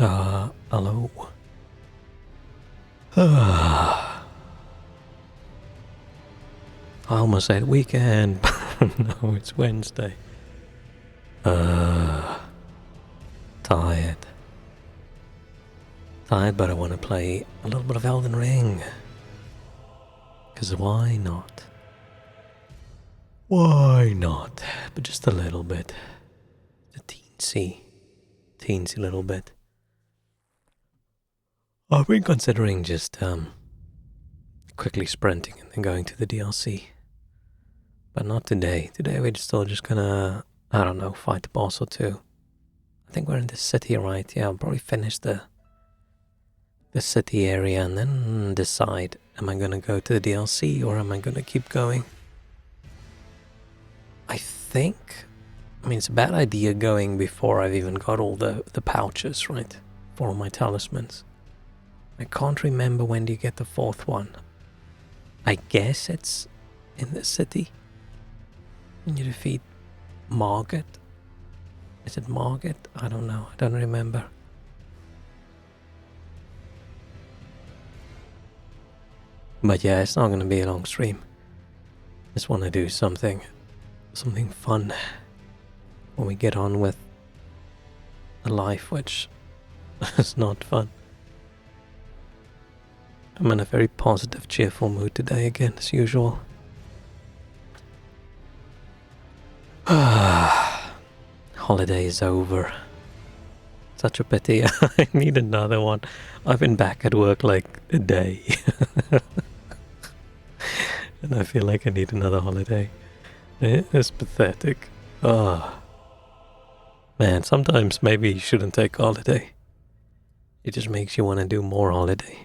Hello. I almost said weekend, but no, it's Wednesday. Tired. Tired, but I want to play a little bit of Elden Ring. Because why not? Why not? But just a little bit. A teensy little bit. I've been considering just quickly sprinting and then going to the DLC. But not today. Today we're still just gonna, I don't know, fight the boss or two. I think we're in the city, right? Yeah, I'll probably finish the city area and then decide, am I gonna go to the DLC or am I gonna keep going? I think, it's a bad idea going before I've even got all the pouches, right? For all my talismans. I can't remember when do you get the fourth one. I guess it's in the city. When you defeat Margit. Is it Margit? I don't know. I don't remember. But yeah, it's not going to be a long stream. Just want to do something fun when we get on with a life which is not fun. I'm in a very positive, cheerful mood today again, as usual. Holiday is over. Such a pity. I need another one. I've been back at work like a day. And I feel like I need another holiday. It's pathetic. Man, sometimes maybe you shouldn't take holiday. It just makes you want to do more holiday.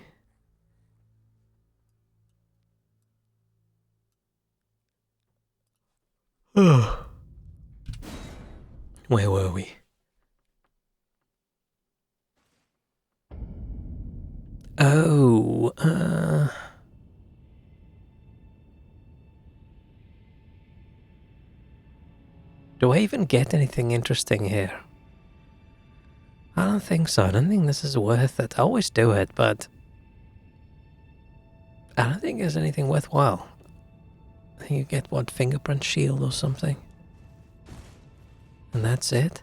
Where were we? Do I even get anything interesting here? I don't think so. I don't think this is worth it. I always do it, but I don't think there's anything worthwhile. I think you get, what, fingerprint shield or something? And that's it?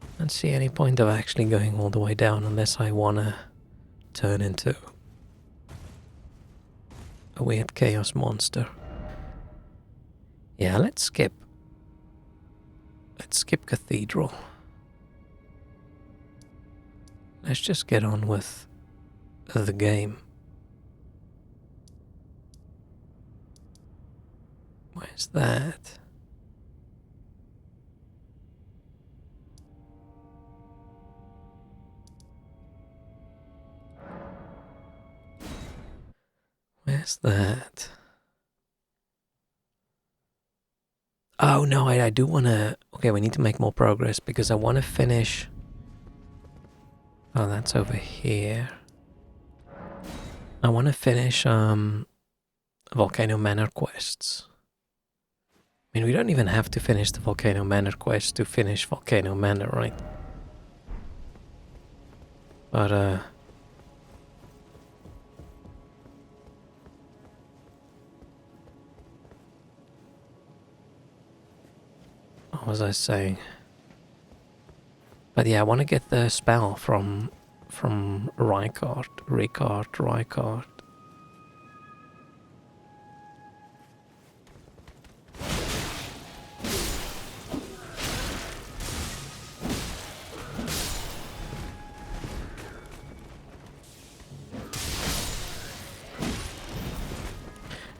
I don't see any point of actually going all the way down unless I wanna turn into a weird chaos monster. Yeah, let's skip. Let's skip Cathedral. Let's just get on with the game. Where's that? Where's that? Oh no, I do want to... Okay, we need to make more progress because I want to finish... Oh, that's over here. I want to finish Volcano Manor quests. We don't even have to finish the Volcano Manor quest to finish Volcano Manor, right? But what was I saying? But yeah, I want to get the spell from Rykard.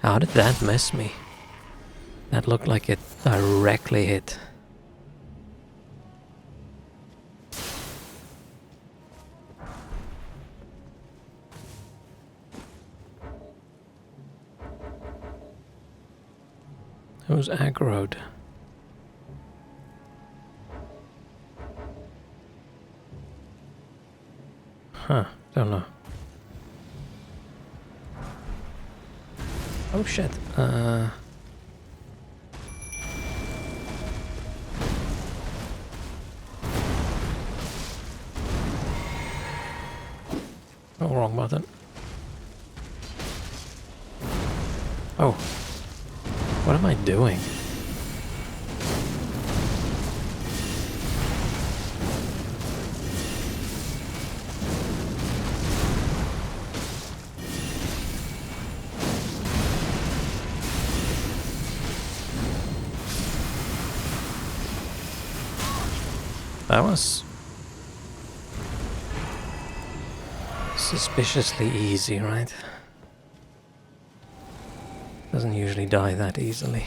How did that miss me? That looked like it directly hit. It was aggroed. Huh, don't know. Oh shit, Oh, wrong button. Oh. What am I doing? That was suspiciously easy, right? Doesn't usually die that easily.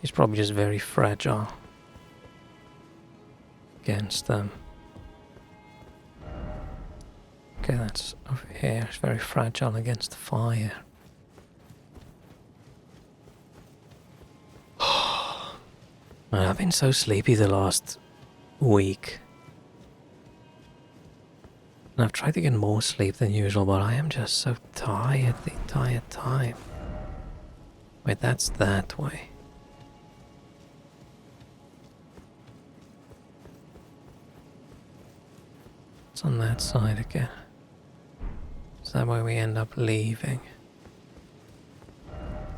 He's probably just very fragile against them. Okay, that's over here. It's very fragile against the fire. Man, I've been so sleepy the last week. And I've tried to get more sleep than usual, but I am just so tired the entire time. Wait, that's that way. It's on that side again. Is that where we end up leaving?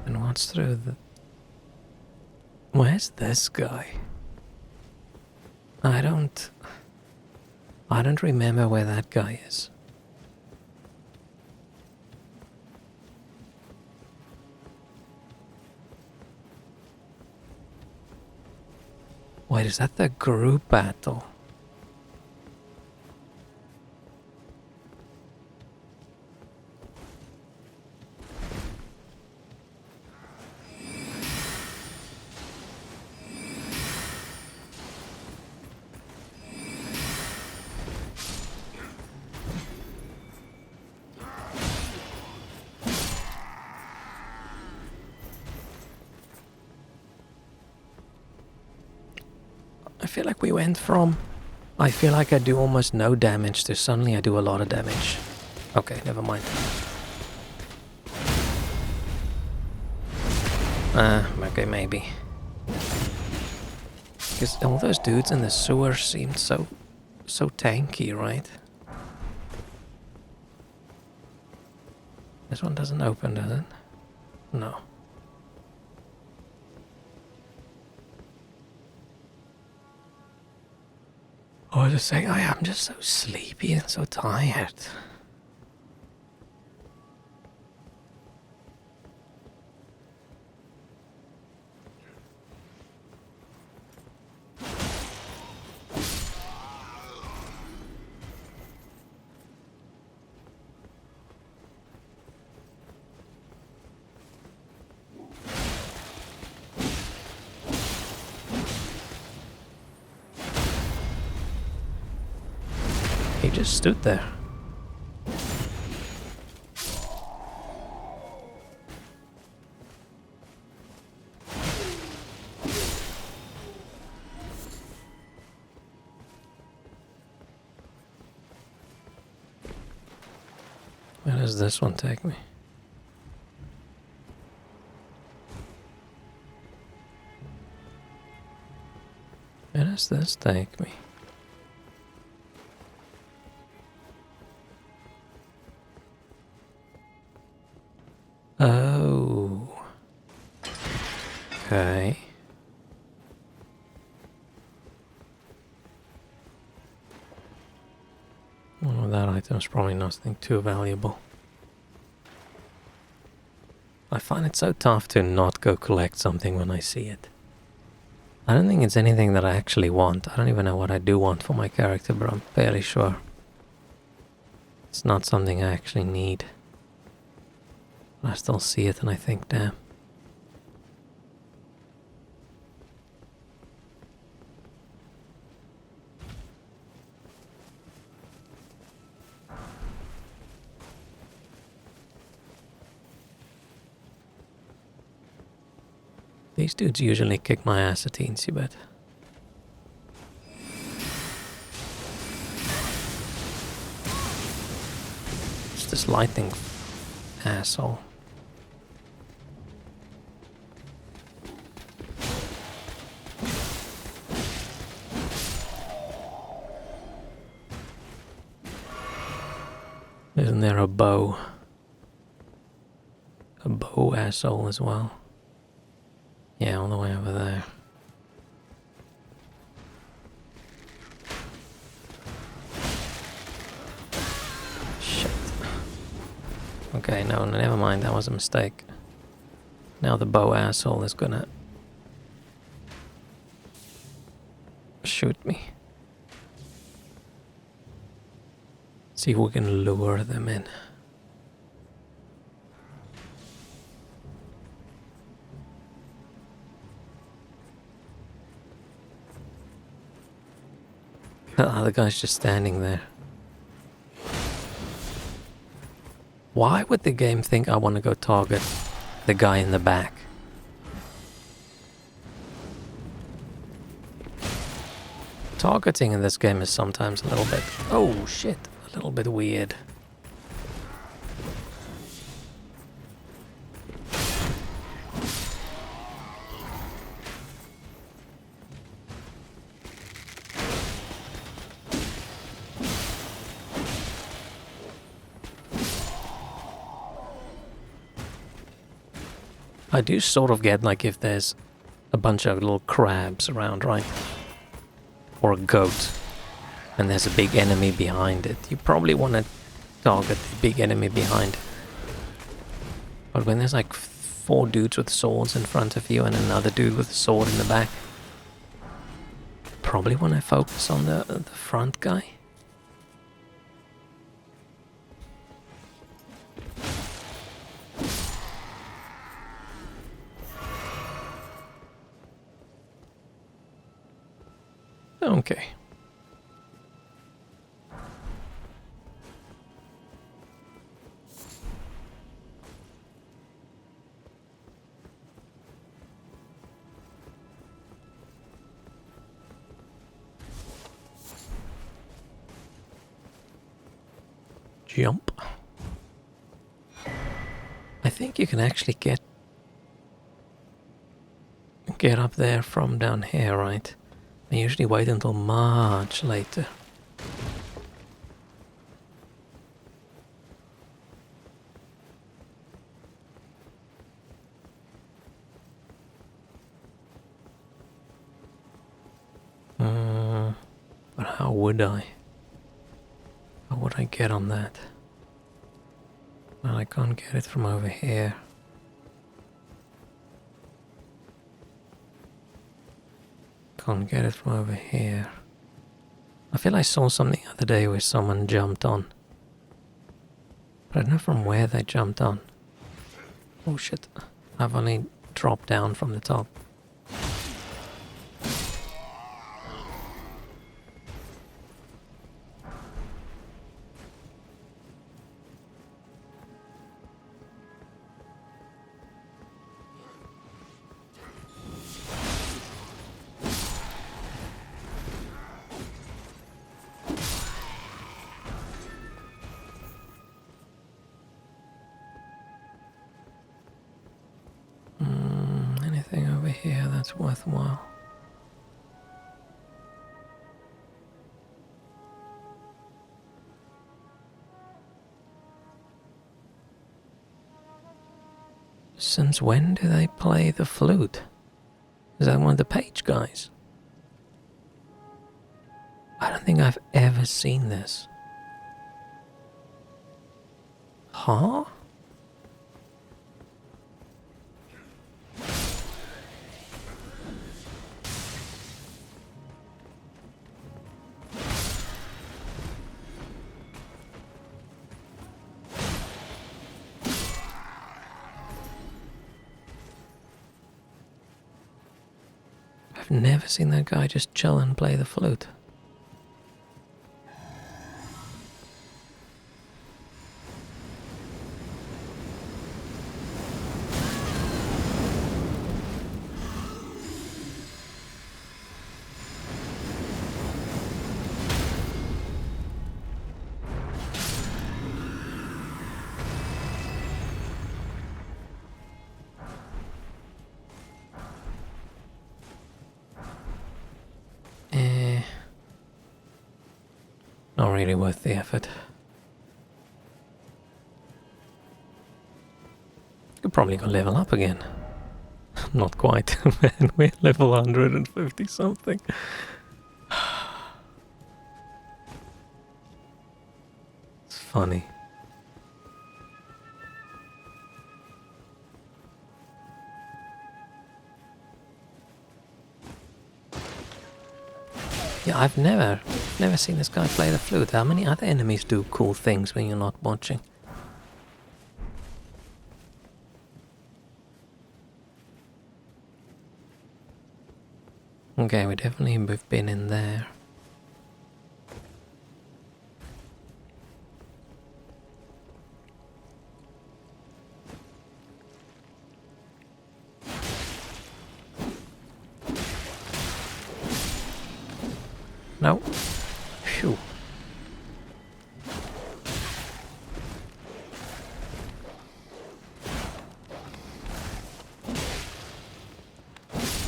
And what's through the... Where's this guy? I don't remember where that guy is. Wait, is that the group battle? I feel like we went from... I feel like I do almost no damage to suddenly I do a lot of damage. Okay, never mind. Okay, maybe. Because all those dudes in the sewer seemed so tanky, right? This one doesn't open, does it? No. I was just saying, I am just so sleepy and so tired. He just stood there. Where does this one take me? Where does this take me? Oh. Okay. Well, that item's probably nothing too valuable. I find it so tough to not go collect something when I see it. I don't think it's anything that I actually want. I don't even know what I do want for my character, but I'm fairly sure it's not something I actually need. But I still see it and I think, damn. These dudes usually kick my ass at teensy bit. It's this lightning asshole. Isn't there a bow? A bow asshole as well. Yeah, all the way over there. Shit. Okay, no, never mind, that was a mistake. Now the bow asshole is gonna shoot me. See if we can lure them in. The other guy's just standing there. Why would the game think I want to go target the guy in the back? Targeting in this game is sometimes a little bit... Oh shit, a little bit weird. I do sort of get like if there's a bunch of little crabs around, right? Or a goat, and there's a big enemy behind it. You probably want to target the big enemy behind it. But when there's like 4 dudes with swords in front of you and another dude with a sword in the back, probably want to focus on the front guy. Okay. Jump. I think you can actually get up there from down here, right? I usually wait until much later. But how would I? How would I get on that? Well, I can't get it from over here. Can't get it from over here. I feel I saw something the other day where someone jumped on. But I don't know from where they jumped on. Oh shit. I've only dropped down from the top. Anything over here that's worthwhile? Since when do they play the flute? Is that one of the page guys? I don't think I've ever seen this. Huh? I've never seen that guy just chill and play the flute. Not really worth the effort. probably gonna level up again. Not quite, man. We're level 150 something. It's funny. Yeah, I've never seen this guy play the flute. How many other enemies do cool things when you're not watching? Okay, we've been in there. No. Phew.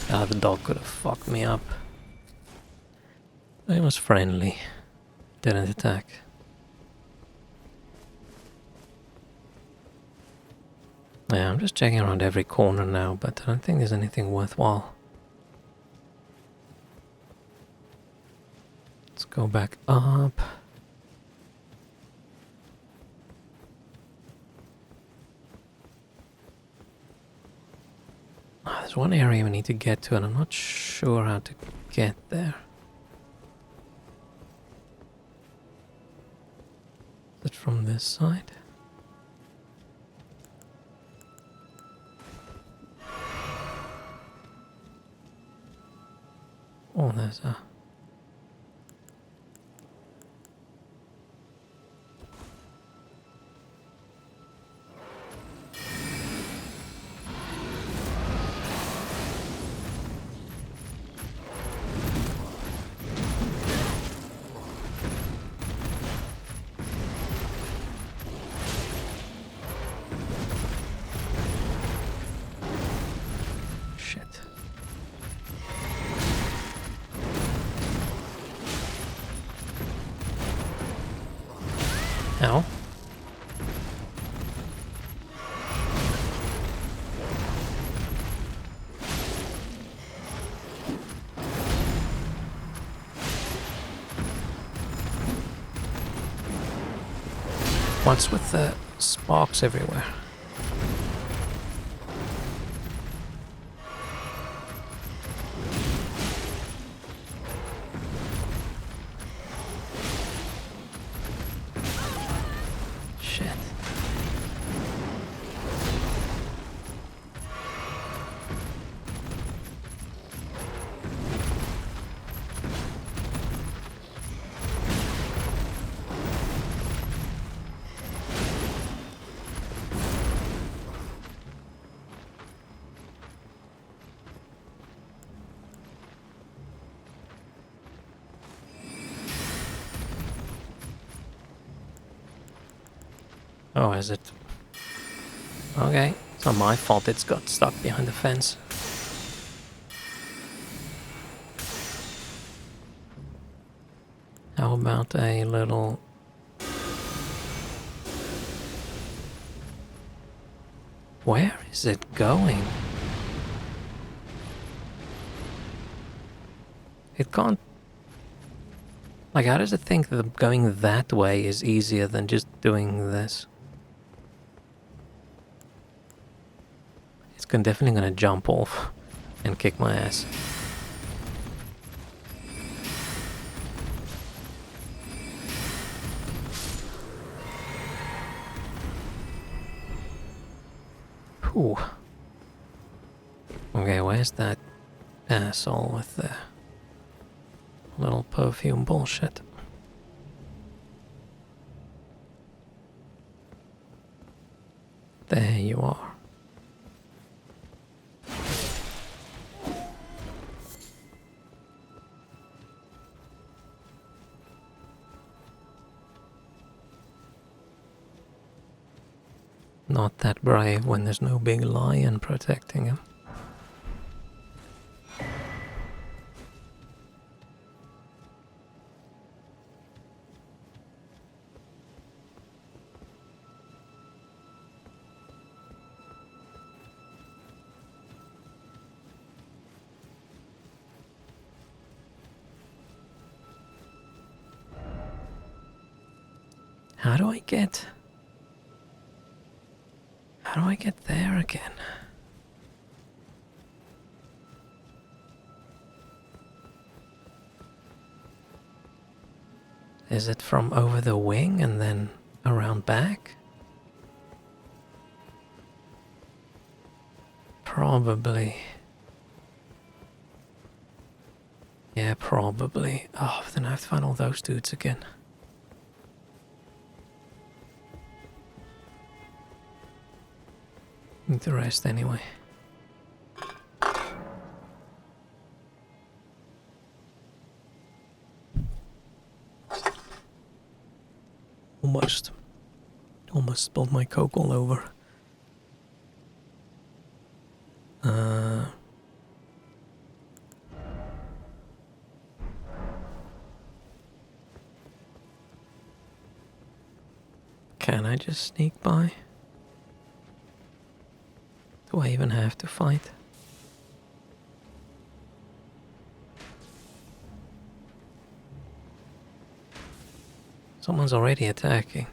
Ah, the dog could have fucked me up. It was friendly. Didn't attack. Yeah, I'm just checking around every corner now, but I don't think there's anything worthwhile. Let's go back up. There's one area we need to get to, and I'm not sure how to get there. Is it from this side? Oh, there's a... Shit. Ow. What's with the sparks everywhere? Shit. Oh, is it? Okay, it's not my fault it's got stuck behind the fence. How about a little... Where is it going? It can't... Like, how does it think that going that way is easier than just doing this? It's definitely gonna jump off and kick my ass. Whew. Okay, where's that asshole with the little perfume bullshit? There you are. Not that brave when there's no big lion protecting him. How do I get... How do I get there again? Is it from over the wing and then around back? Probably. Yeah, probably. Oh, then I have to find all those dudes again. Need to rest anyway. Almost spilled my Coke all over. Can I just sneak by? Do I even have to fight? Someone's already attacking.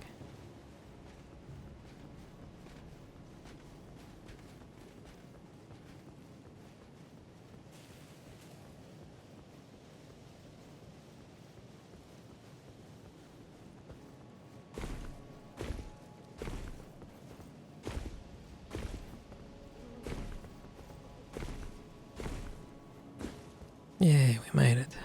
Yay, we made it.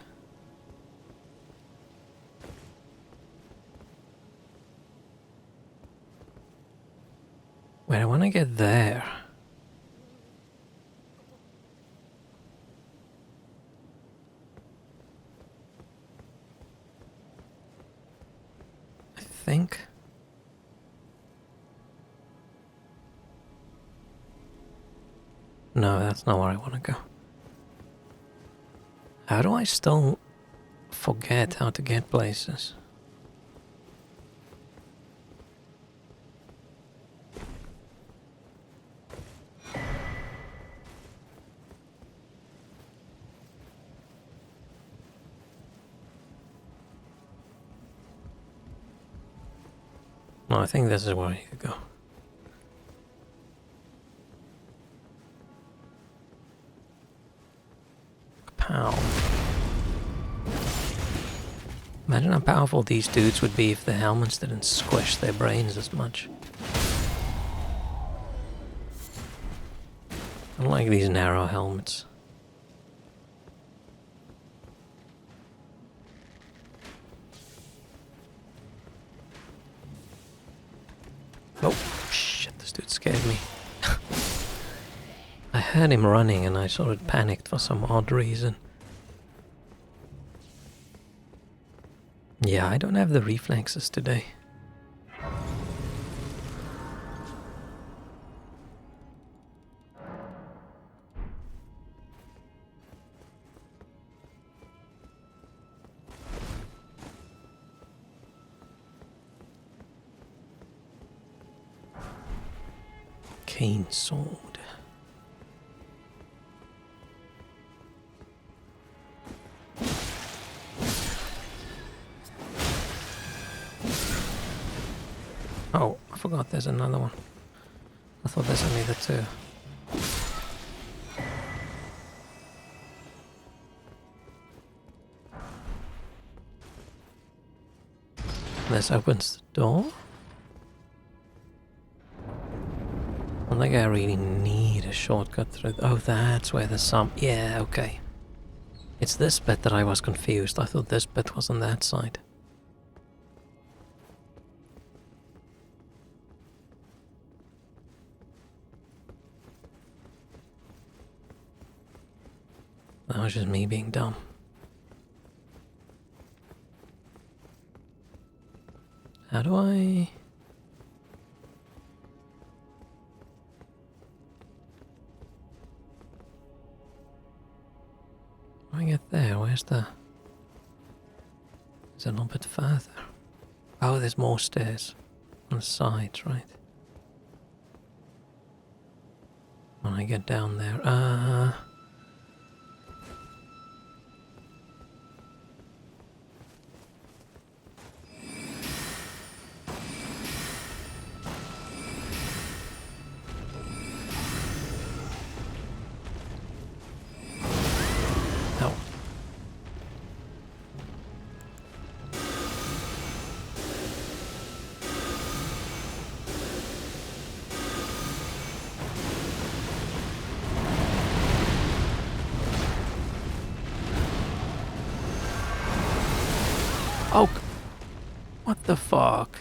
Wait, I want to get there. I think. No, that's not where I want to go. How do I still forget how to get places? No, I think this is where I need to go. Pow. Imagine how powerful these dudes would be if the helmets didn't squish their brains as much. I don't like these narrow helmets. Oh, shit, this dude scared me. I heard him running and I sort of panicked for some odd reason. Yeah, I don't have the reflexes today. Cane sword. Oh, I forgot there's another one. I thought there's only the two. This opens the door. I don't think I really need a shortcut through. Oh, that's where there's some. Yeah, okay. It's this bit that I was confused. I thought this bit was on that side. That was just me being dumb. How do I... How do I get there? Where's the... Is it a little bit further? Oh, there's more stairs on the sides, right? When I get down there, the fuck?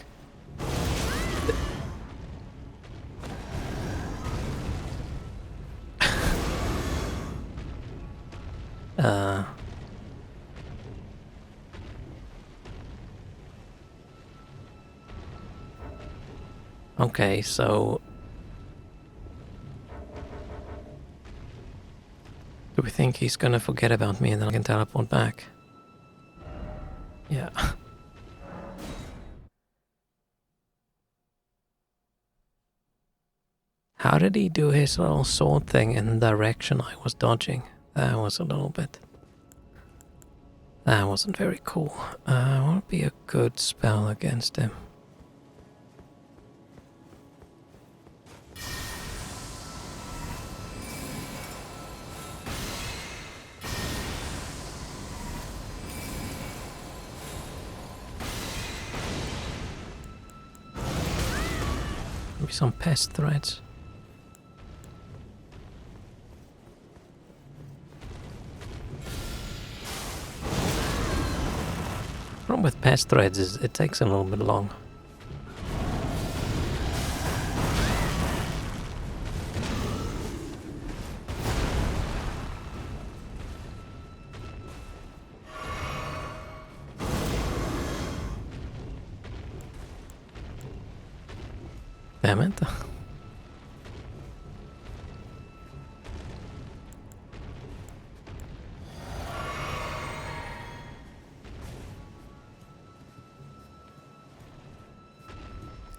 Okay, so... do we think he's gonna forget about me and then I can teleport back? Yeah. How did he do his little sword thing in the direction I was dodging? That was a little bit... that wasn't very cool. What would be a good spell against him? Maybe some pest threads. Problem with pest threads is it takes a little bit long. Damn it.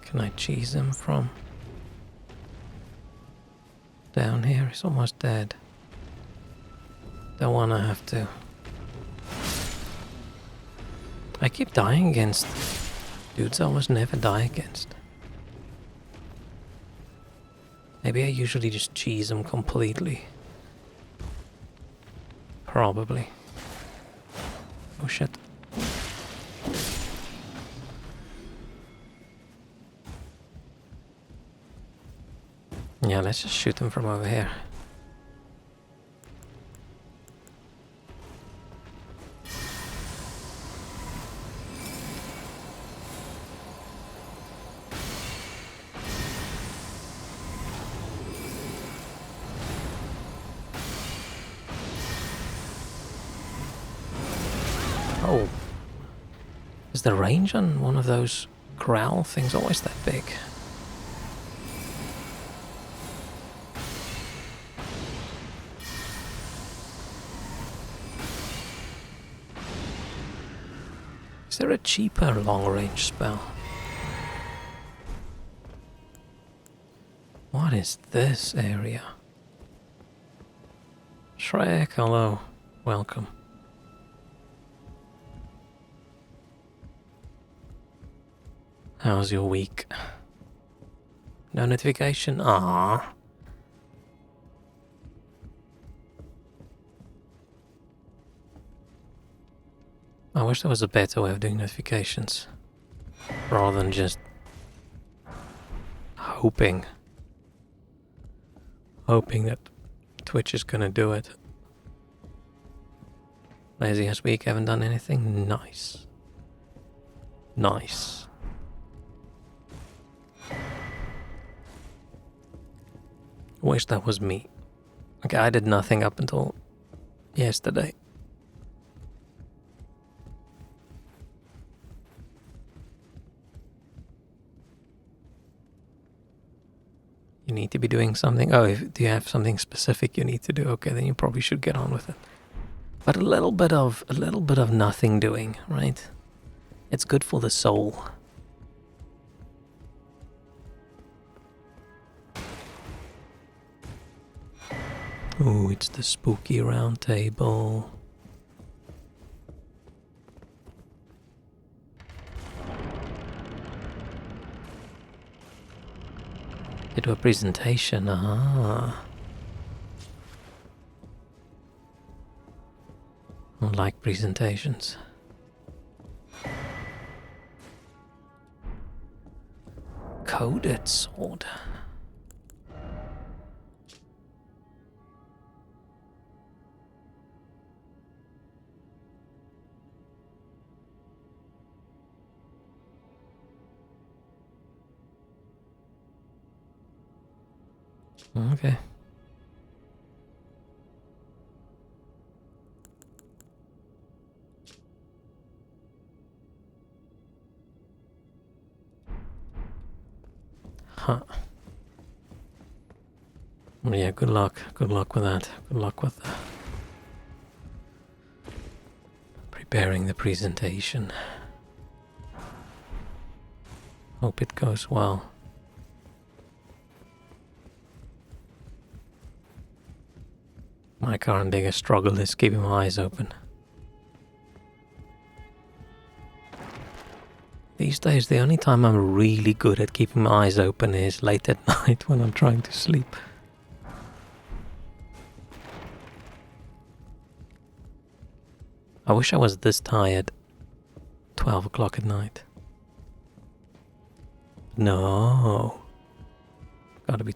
Can I cheese him from down here? He's almost dead. Don't wanna have to. I keep dying against dudes I almost never die against. Maybe I usually just cheese them completely. Probably. Oh shit. Yeah, let's just shoot them from over here. Oh. Is the range on one of those growl things always that big? Is there a cheaper long-range spell? What is this area? Shrek, hello. Welcome. How's your week? No notification? Ah. I wish there was a better way of doing notifications. Rather than just hoping that Twitch is gonna do it. Lazy ass week, haven't done anything? Nice. Nice. Wish that was me. Okay, I did nothing up until yesterday. You need to be doing something. Oh, do you have something specific you need to do? Okay, then you probably should get on with it. But a little bit of nothing doing, right? It's good for the soul. Ooh, it's the spooky round table. They do a presentation, ah. I like presentations. Coded sword. Okay. Huh. Yeah, good luck. Good luck with that. Good luck with preparing the presentation. Hope it goes well. My current biggest struggle is keeping my eyes open. These days, the only time I'm really good at keeping my eyes open is late at night when I'm trying to sleep. I wish I was this tired 12 o'clock at night. No. Gotta be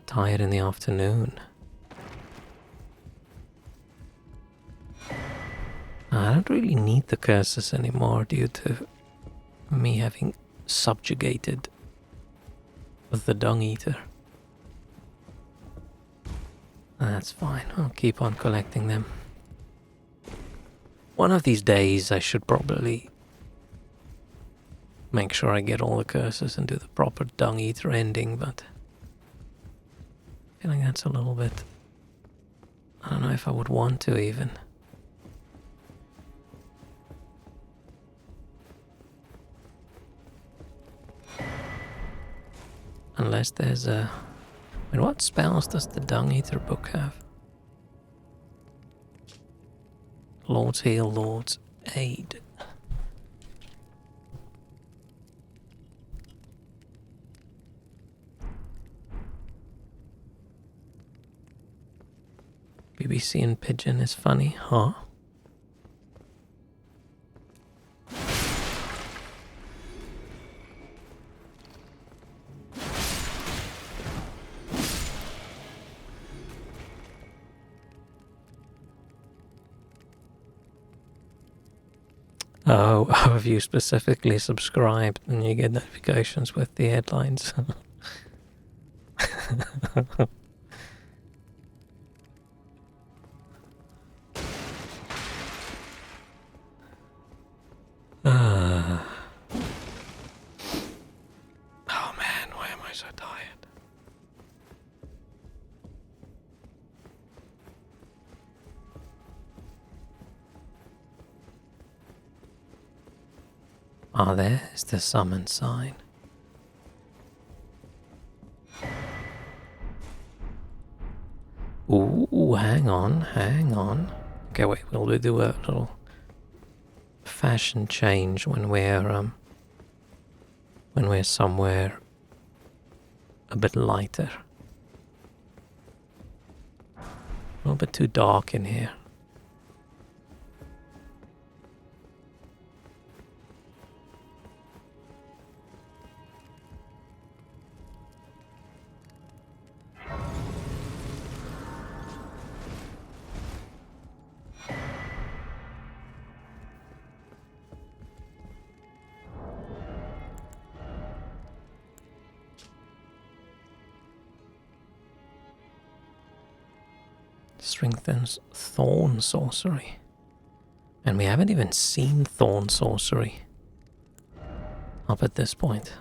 tired in the afternoon. I don't really need the curses anymore due to me having subjugated the dung eater. That's fine, I'll keep on collecting them. One of these days I should probably make sure I get all the curses and do the proper dung eater ending, but I feel like that's a little bit... I don't know if I would want to even. Unless there's a... I mean, what spells does the Dung Eater book have? Lord's Heal, Lord's Aid. BBC and Pigeon is funny, huh? Oh, if you specifically subscribed, then you get notifications with the headlines. Oh man, why am I so tired? Ah, there's the summon sign. Ooh, hang on. Okay, wait, we'll do a little fashion change when we're somewhere a bit lighter. A little bit too dark in here. Strengthens Thorn Sorcery. And we haven't even seen Thorn Sorcery up at this point.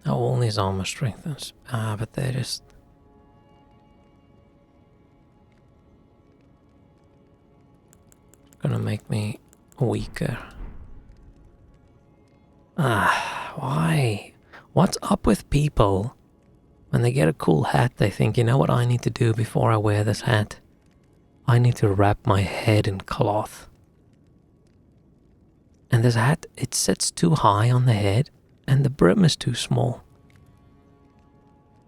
Oh, all these armor strengthens. Ah, but they're just... gonna make me weaker. Ah, why? What's up with people? When they get a cool hat, they think, you know what I need to do before I wear this hat? I need to wrap my head in cloth. And this hat, it sits too high on the head, and the brim is too small.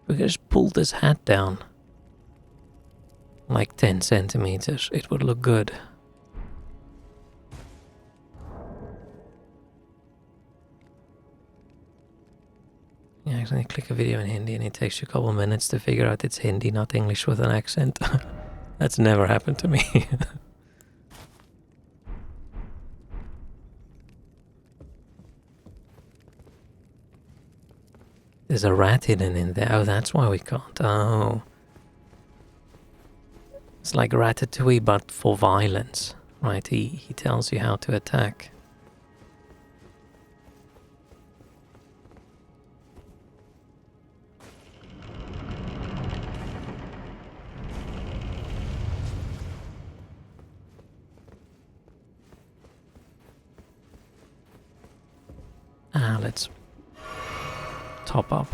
We could just pull this hat down like 10 centimeters. It would look good. You accidentally click a video in Hindi and it takes you a couple of minutes to figure out it's Hindi, not English with an accent. That's never happened to me. There's a rat hidden in there. Oh, that's why we can't. Oh. It's like Ratatouille, but for violence. Right, he tells you how to attack. Let's top up.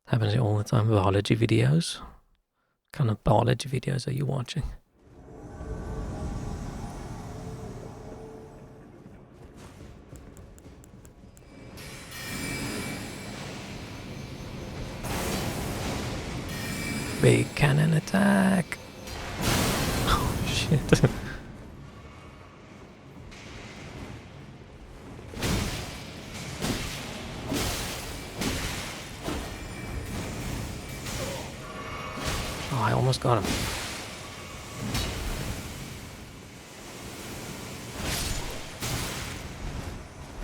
Happens all the time with biology videos. What kind of biology videos are you watching? Big cannon attack! Oh shit. Oh, I almost got him.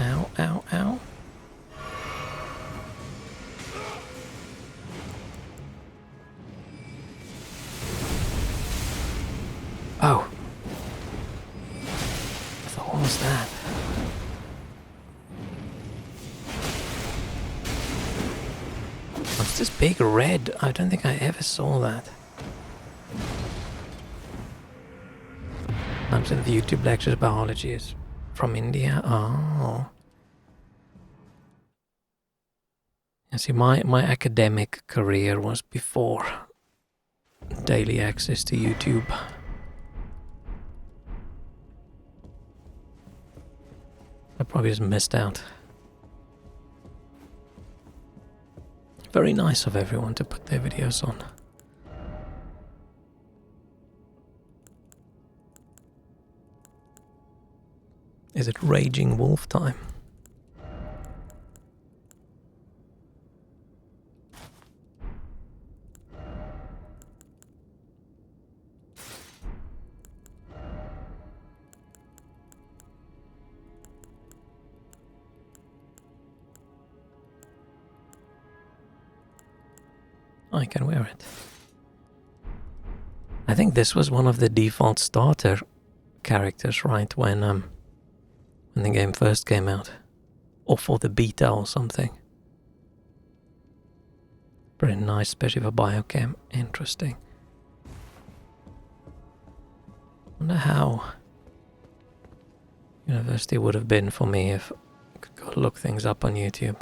Ow, ow, ow. Oh. I thought, what was that? What's this big red? I don't think I ever saw that. I'm saying the YouTube lectures biology is from India. Oh. You see, my academic career was before daily access to YouTube. I probably just missed out. Very nice of everyone to put their videos on. Is it Raging Wolf time? I can wear it. I think this was one of the default starter characters, right, when the game first came out. Or for the beta or something. Pretty nice, especially for biochem. Interesting. Wonder how university would have been for me if I could go look things up on YouTube.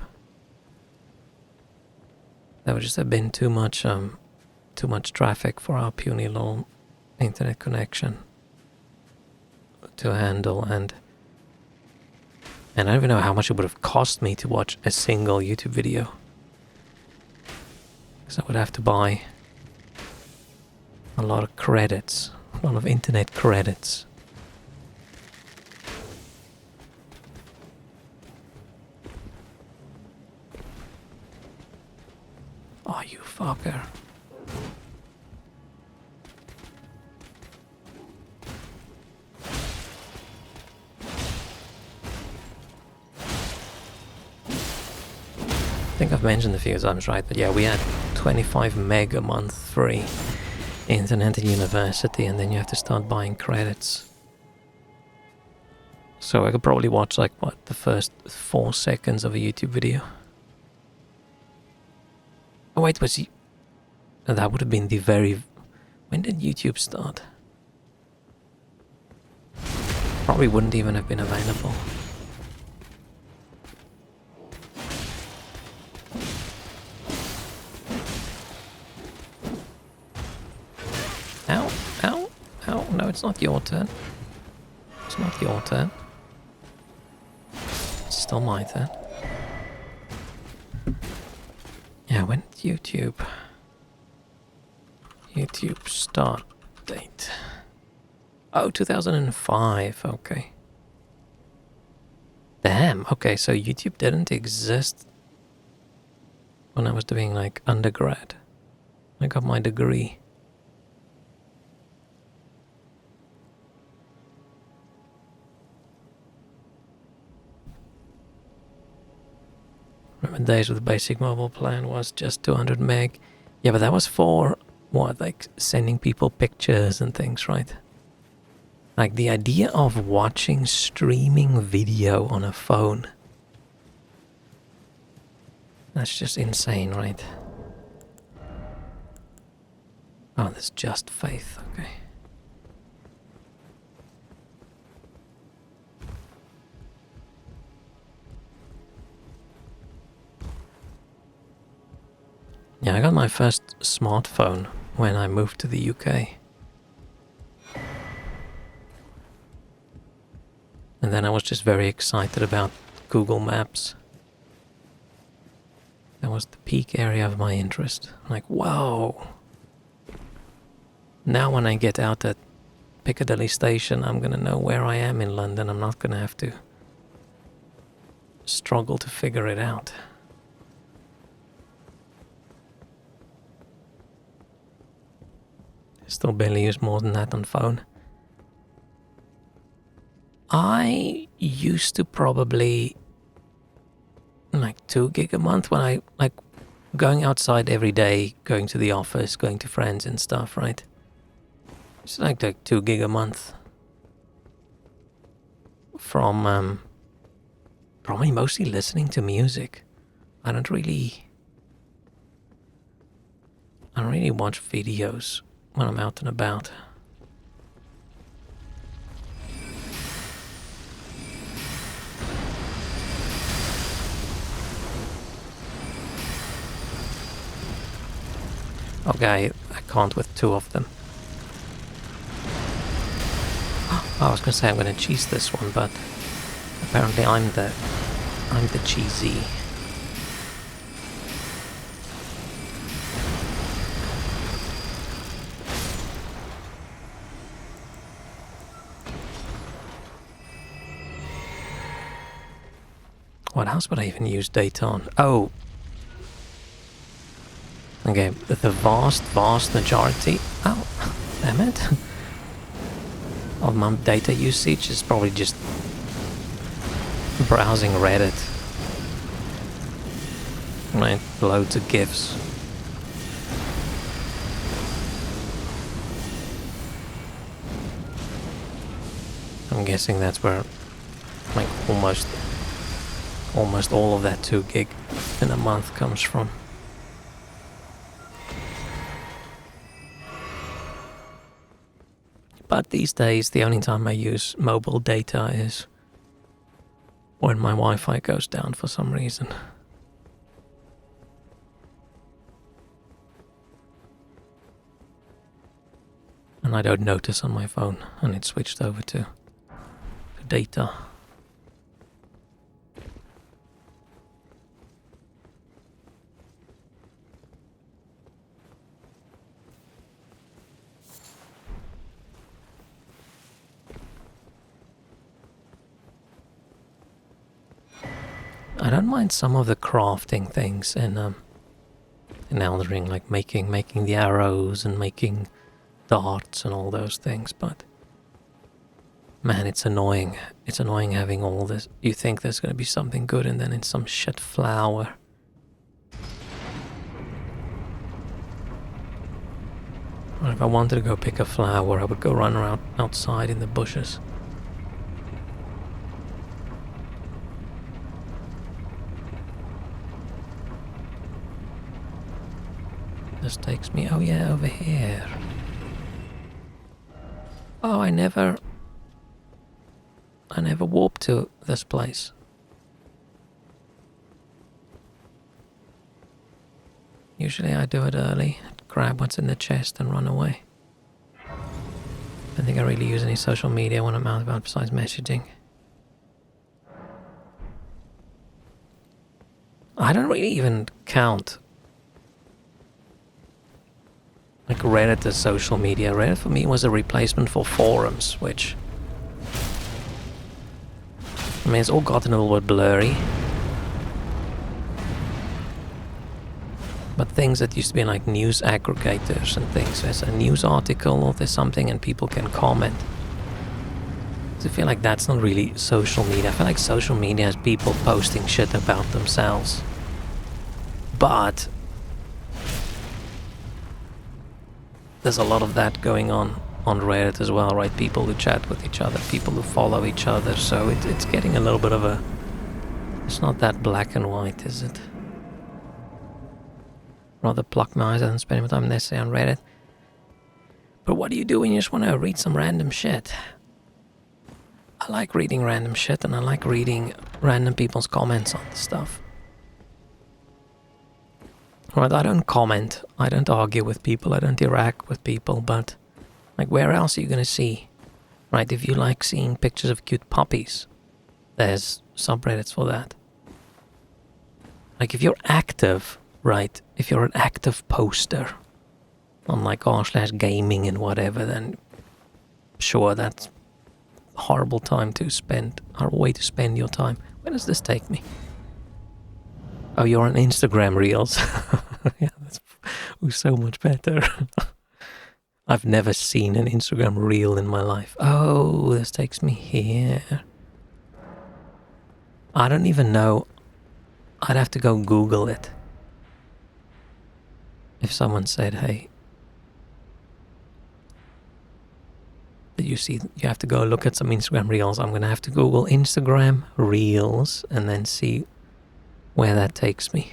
There would just have been too much traffic for our puny little internet connection to handle, and I don't even know how much it would have cost me to watch a single YouTube video. Because I would have to buy a lot of credits, a lot of internet credits. Oh, you fucker. I think I've mentioned a few times, right? But yeah, we had 25 meg a month free internet at university, and then you have to start buying credits. So I could probably watch, like, what, the first 4 seconds of a YouTube video. Oh wait, was he... Oh, that would have been the very... When did YouTube start? Probably wouldn't even have been available. Ow, ow, ow. No, it's not your turn. It's not your turn. It's still my turn. Yeah, when did YouTube start date? Oh, 2005, okay. Damn, okay, so YouTube didn't exist when I was doing, like, undergrad. I got my degree. remember days with the basic mobile plan was just 200 meg. Yeah, but that was for, what, like sending people pictures and things, right? Like the idea of watching streaming video on a phone. That's just insane, right? Oh, there's just faith, okay. Yeah, I got my first smartphone when I moved to the UK. And then I was just very excited about Google Maps. That was the peak area of my interest. Like, whoa! Now when I get out at Piccadilly Station, I'm gonna know where I am in London. I'm not gonna have to struggle to figure it out. Still barely use more than that on phone. I used to probably like 2 gig a month when I like going outside every day, going to the office, going to friends and stuff, right? It's like 2 gig a month from probably mostly listening to music. I don't really watch videos when I'm out and about. Okay, I can't with 2 of them. I was gonna say I'm gonna cheese this one, but apparently I'm the cheesy. What else would I even use data on? Oh. Okay, the vast majority... Oh, damn it. Of my data usage is probably just browsing Reddit. Right, loads of GIFs. I'm guessing that's where like almost all of that 2 gig in a month comes from. But these days, the only time I use mobile data is when my Wi-Fi goes down for some reason. And I don't notice on my phone, and it switched over to data. I don't mind some of the crafting things in Elden Ring, like making the arrows and making darts and all those things, but man, it's annoying. It's annoying having all this. You think there's going to be something good and then it's some shit flower. Or if I wanted to go pick a flower, I would go run around outside in the bushes. This takes me, oh yeah, over here. Oh, I never warped to this place. Usually I do it early, grab what's in the chest and run away. I don't think I really use any social media when I'm out about besides messaging. I don't really even count like Reddit as social media. Reddit for me was a replacement for forums, which, I mean, it's all gotten a little bit blurry. But things that used to be like news aggregators and things, there's a news article or there's something and people can comment. So I feel like that's not really social media. I feel like social media is people posting shit about themselves. But there's a lot of that going on Reddit as well, right? People who chat with each other, people who follow each other, so it's getting a little bit of a... It's not that black and white, is it? Rather pluck my eyes out and spend my time necessarily on Reddit. But what do you do when you just want to read some random shit? I like reading random shit, and I like reading random people's comments on stuff. Right, I don't comment, I don't argue with people, I don't interact with people, but like where else are you gonna see? Right, if you like seeing pictures of cute puppies, there's subreddits for that. Like if you're active, right, if you're an active poster on like r/gaming and whatever, then sure, that's a horrible way to spend your time. Where does this take me? Oh, you're on Instagram Reels. Yeah, that's so much better. I've never seen an Instagram Reel in my life. Oh, this takes me here. I don't even know. I'd have to go Google it. If someone said, hey, you have to go look at some Instagram Reels, I'm going to have to Google Instagram Reels and then see where that takes me.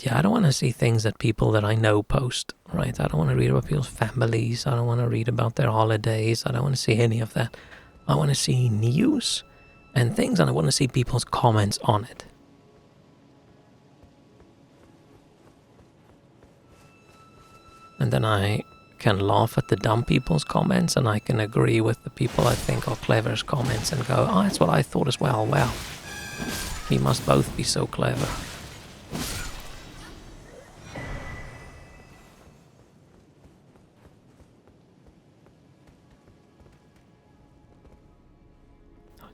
Yeah, I don't want to see things that people that I know post, right? I don't want to read about people's families. I don't want to read about their holidays. I don't want to see any of that. I want to see news and things, and I want to see people's comments on it. And then I can laugh at the dumb people's comments, and I can agree with the people I think are clever's comments and go, oh, that's what I thought as well. Wow, we must both be so clever.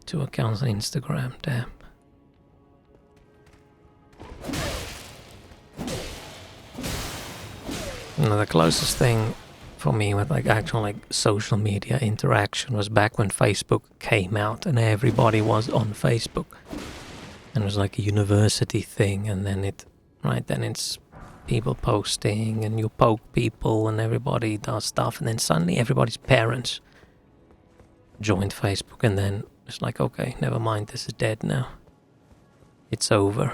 Two accounts on Instagram, damn. Now, the closest thing for me with like actual like social media interaction was back when Facebook came out and everybody was on Facebook. And it was like a university thing, and then it's people posting and you poke people and everybody does stuff, and then suddenly everybody's parents joined Facebook, and then it's like, okay, never mind, this is dead now. It's over.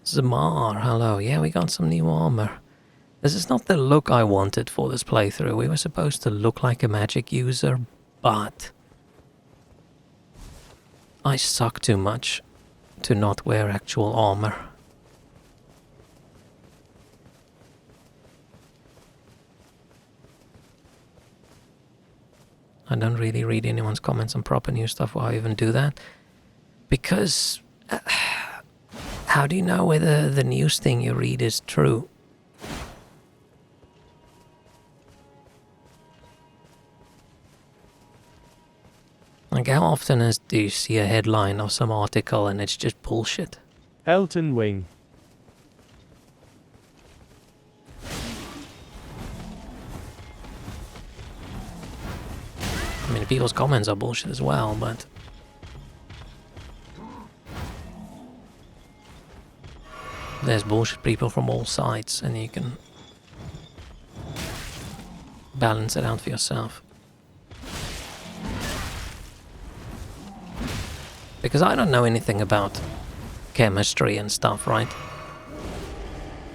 Zamar, hello. Yeah, we got some new armor. This is not the look I wanted for this playthrough. We were supposed to look like a magic user, but I suck too much to not wear actual armor. I don't really read anyone's comments on proper news stuff, why I even do that. Because how do you know whether the news thing you read is true? Like, how often do you see a headline of some article and it's just bullshit? Elton Wing. I mean, people's comments are bullshit as well, but there's bullshit people from all sides, and you can balance it out for yourself. Because I don't know anything about chemistry and stuff, right?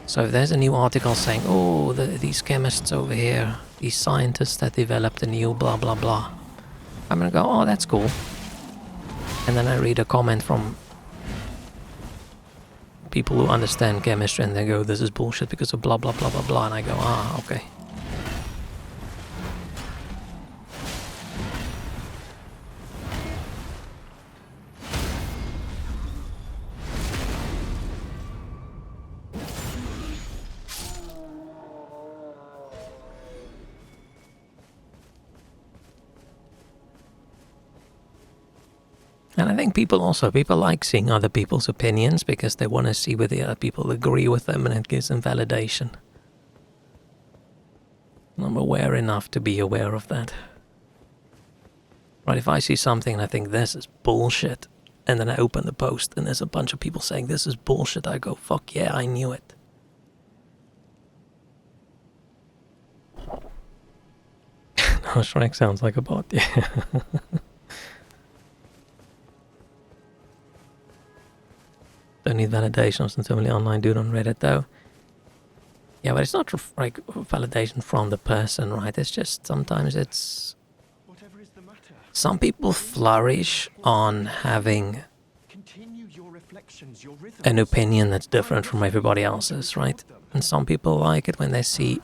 So if there's a new article saying, oh, these chemists over here, these scientists that developed a new blah blah blah, I'm gonna go, oh, that's cool. And then I read a comment from people who understand chemistry, and they go, this is bullshit because of blah blah blah blah blah, and I go, ah, okay. And I think people like seeing other people's opinions because they want to see whether the other people agree with them, and it gives them validation. I'm aware enough to be aware of that. Right, if I see something and I think this is bullshit, and then I open the post and there's a bunch of people saying this is bullshit, I go, fuck yeah, I knew it. No, Shrek sounds like a bot, yeah. Don't need validation of some totally online dude on Reddit though. Yeah, but it's not like validation from the person, right? It's just sometimes it's... Some people flourish on having an opinion that's different from everybody else's, right? And some people like it when they see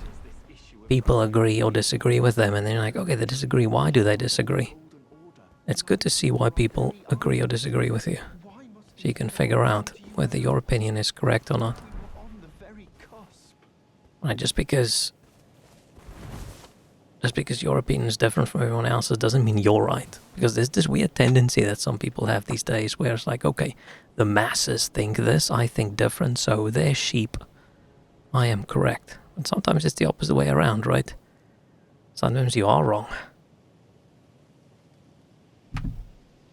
people agree or disagree with them, and they're like, okay, they disagree. Why do they disagree? It's good to see why people agree or disagree with you, so you can figure out whether your opinion is correct or not. Right, just because your opinion is different from everyone else's doesn't mean you're right. Because there's this weird tendency that some people have these days where it's like, okay, the masses think this, I think different, so they're sheep. I am correct. And sometimes it's the opposite way around, right? Sometimes you are wrong.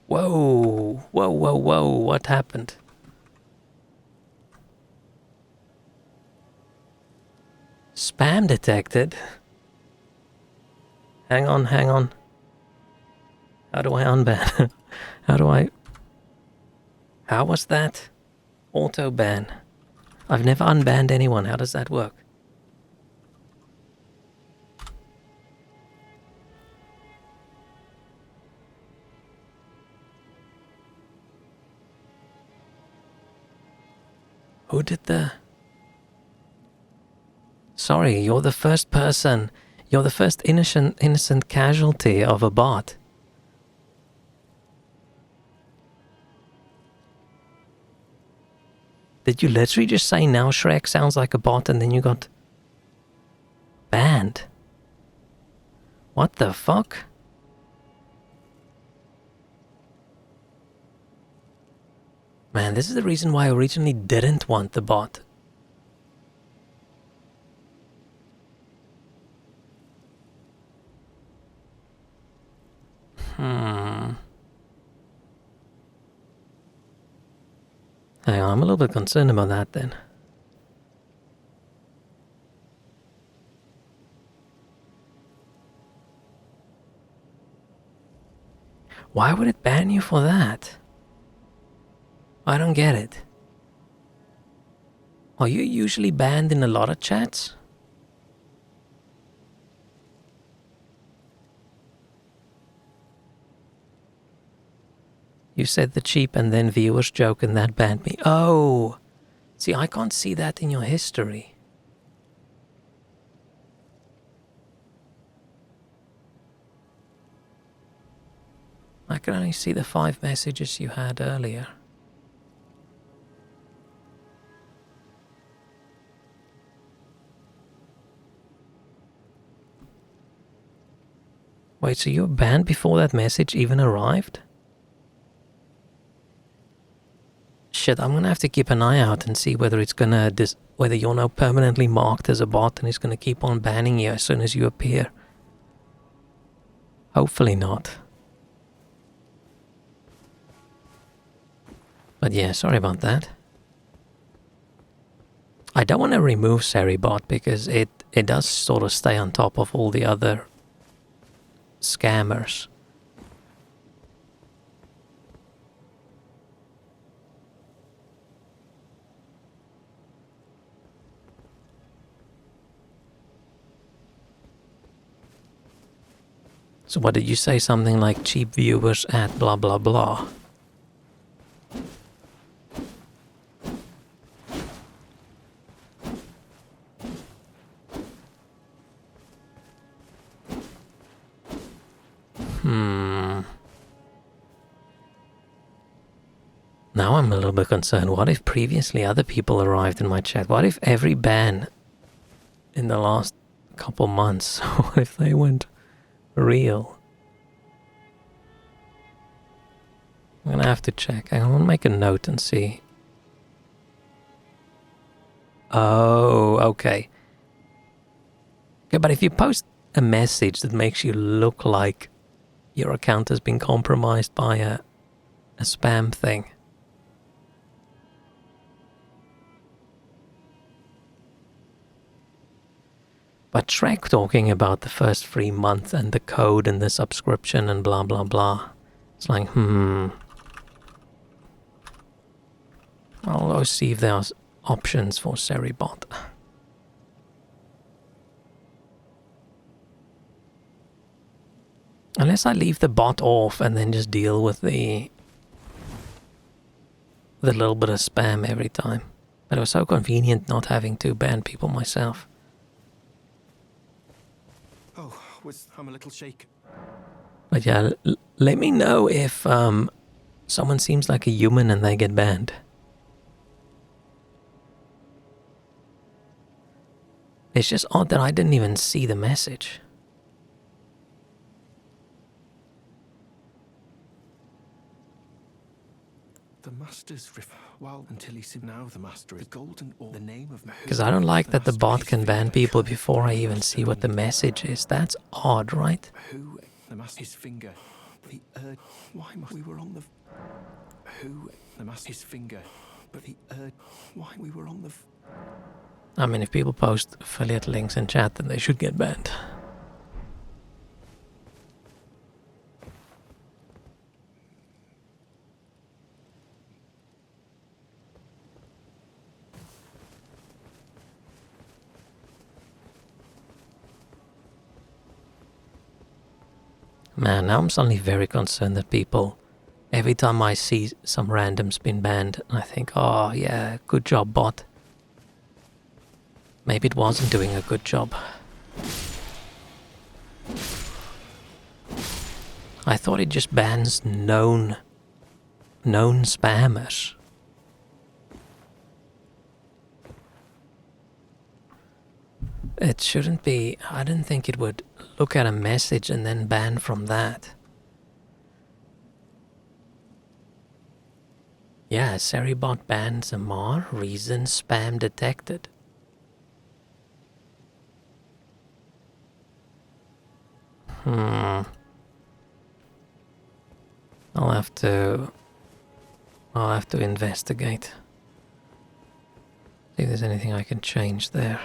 Whoa, whoa, whoa, whoa, what happened? Spam detected? Hang on, hang on. How do I unban? How was that? Auto ban. I've never unbanned anyone. How does that work? Who did the... Sorry, you're the first person. You're the first innocent casualty of a bot. Did you literally just say now Shrek sounds like a bot and then you got banned? What the fuck? Man, this is the reason why I originally didn't want the bot. Hang on, I'm a little bit concerned about that then. Why would it ban you for that? I don't get it. Are you usually banned in a lot of chats? You said the cheap and then viewers joke and that banned me. Oh! See, I can't see that in your history. I can only see the 5 messages you had earlier. Wait, so you were banned before that message even arrived? Shit, I'm gonna have to keep an eye out and see whether it's gonna whether you're now permanently marked as a bot and it's gonna keep on banning you as soon as you appear. Hopefully not. But yeah, sorry about that. I don't want to remove Seribot because it does sort of stay on top of all the other scammers. So what did you say? Something like cheap viewers at blah blah blah. Now I'm a little bit concerned. What if previously other people arrived in my chat? What if every ban in the last couple months, what if they went real? I'm gonna have to check. I'm gonna make a note and see. Oh, okay. Okay, but if you post a message that makes you look like your account has been compromised by a spam thing. But Shrek talking about the first free month and the code and the subscription and blah blah blah. It's like, I'll go see if there's options for Seribot. Unless I leave the bot off and then just deal with the little bit of spam every time. But it was so convenient not having to ban people myself. Oh, I'm a little shaken. But yeah, let me know if someone seems like a human and they get banned. It's just odd that I didn't even see the message. The master's well, until he's now the master is golden or the name of. Because I don't like that the bot can ban people before I even see what the message is. That's odd, right? Who the master his finger. The why we were on the who the master his finger. But the why we were on the I mean, if people post affiliate links in chat, then they should get banned. Man, now I'm suddenly very concerned that people, every time I see some random spin banned, I think, oh yeah, good job bot. Maybe it wasn't doing a good job. I thought it just bans known spammers. It shouldn't be, I didn't think it would look at a message and then ban from that. Yeah, Seribot banned Zamar, reason spam detected. I'll have to investigate. See if there's anything I can change there.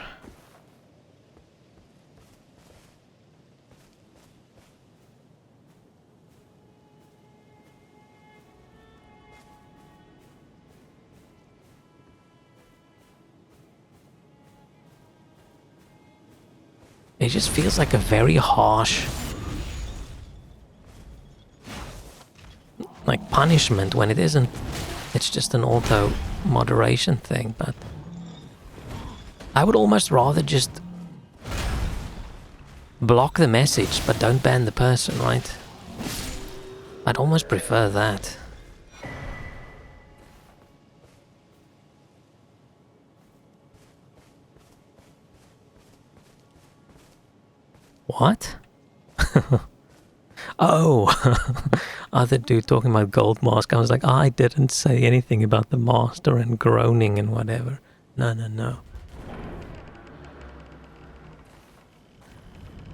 It just feels like a very harsh punishment when it isn't. It's just an auto moderation thing, but I would almost rather just block the message but don't ban the person, right? I'd almost prefer that. What? Oh, other dude talking about gold mask. I was like, I didn't say anything about the master and groaning and whatever. No.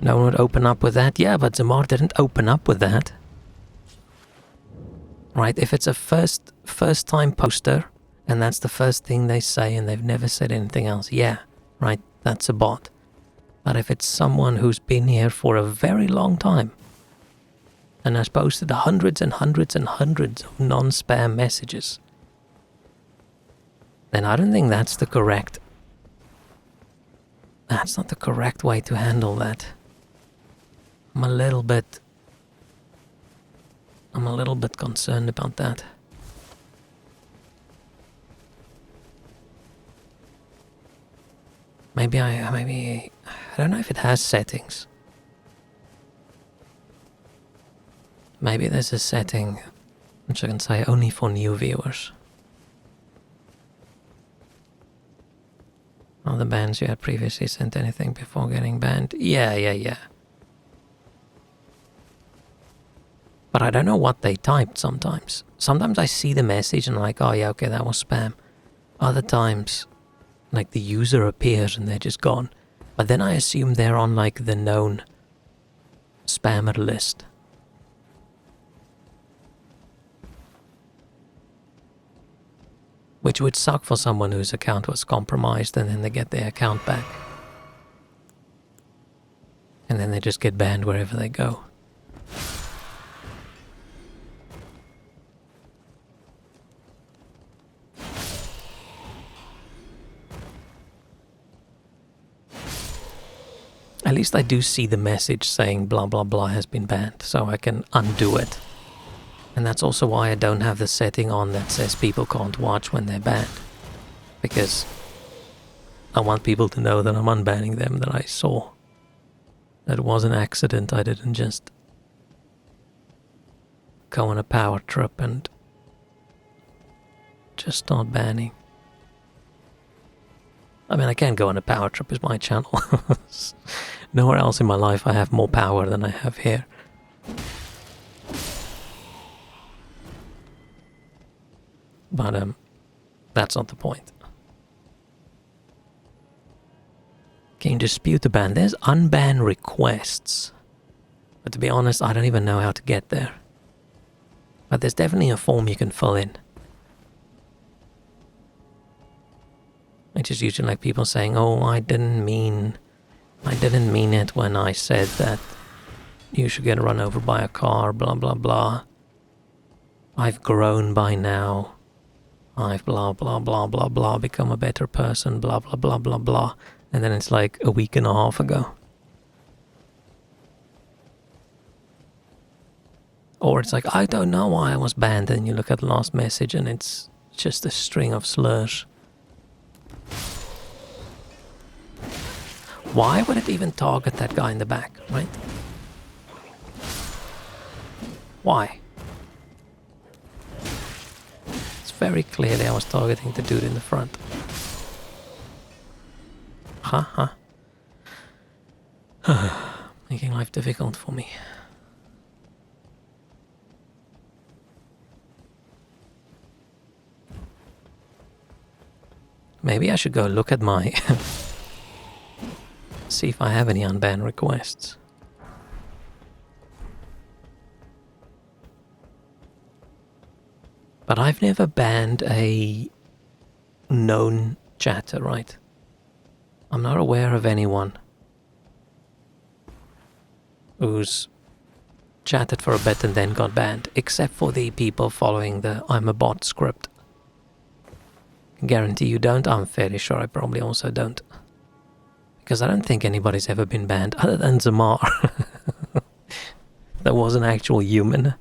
No one would open up with that. Yeah, but Zamar didn't open up with that. Right, if it's a first time poster and that's the first thing they say and they've never said anything else, yeah, right, that's a bot. But if it's someone who's been here for a very long time and has posted hundreds and hundreds and hundreds of non-spam messages, then I don't think that's the correct... That's not the correct way to handle that. I'm a little bit concerned about that. Maybe I don't know if it has settings. Maybe there's a setting which I can say only for new viewers. All the bans you had previously sent anything before getting banned? Yeah. But I don't know what they typed sometimes. Sometimes I see the message and I'm like, oh yeah, okay, that was spam. Other times, like the user appears and they're just gone. But then I assume they're on like the known spammer list. Which would suck for someone whose account was compromised and then they get their account back. And then they just get banned wherever they go. At least I do see the message saying blah blah blah has been banned, so I can undo it. And that's also why I don't have the setting on that says people can't watch when they're banned. Because I want people to know that I'm unbanning them, that I saw. That it was an accident, I didn't just go on a power trip and just start banning. I mean, I can't go on a power trip, it's my channel. Nowhere else in my life I have more power than I have here. But that's not the point. Can you dispute the ban? There's unban requests. But to be honest, I don't even know how to get there. But there's definitely a form you can fill in. Which is usually like people saying, oh, I didn't mean it when I said that you should get run over by a car, blah blah blah. I've grown by now. I've blah blah blah blah blah become a better person, blah blah blah blah blah. And then it's like a week and a half ago. Or it's like, I don't know why I was banned, and you look at the last message and it's just a string of slurs. Why would it even target that guy in the back, right? Why? It's very clearly I was targeting the dude in the front. Haha. Making life difficult for me. Maybe I should go look at my... see if I have any unbanned requests. But I've never banned a known chatter, right? I'm not aware of anyone who's chatted for a bit and then got banned, except for the people following the I'm a bot script. Guarantee you don't. I'm fairly sure I probably also don't. Because I don't think anybody's ever been banned other than Zamar. That was an actual human.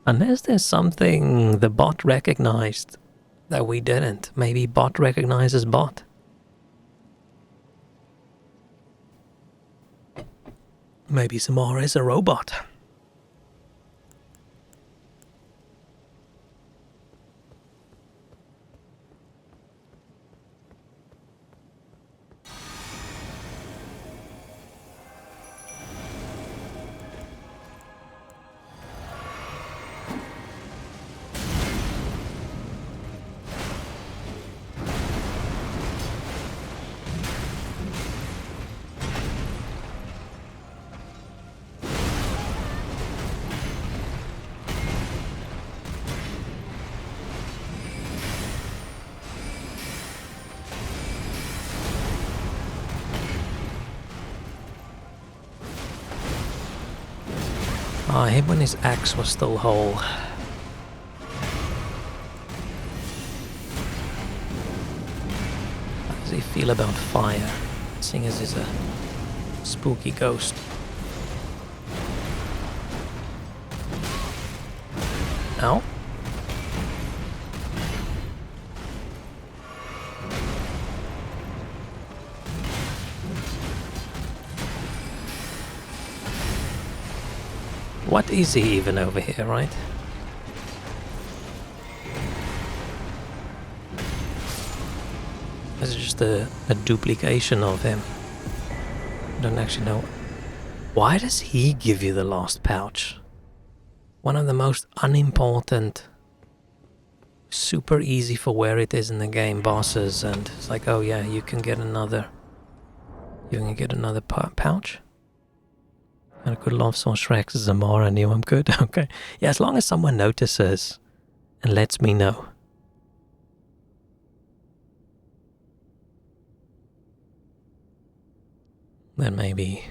Unless there's something the bot recognized that we didn't. Maybe bot recognizes bot. Maybe Zamar is a robot. Ah, him when his axe was still whole. How does he feel about fire, seeing as he's a spooky ghost? Ow. What is he even over here, right? This is just a duplication of him. I don't actually know. Why does he give you the last pouch? one of the most unimportant, super easy for where it is in the game bosses, and it's like, oh yeah, you can get another pouch. And I could love some Shrek's Zamora knew I'm good. Okay. Yeah, as long as someone notices and lets me know. Then maybe...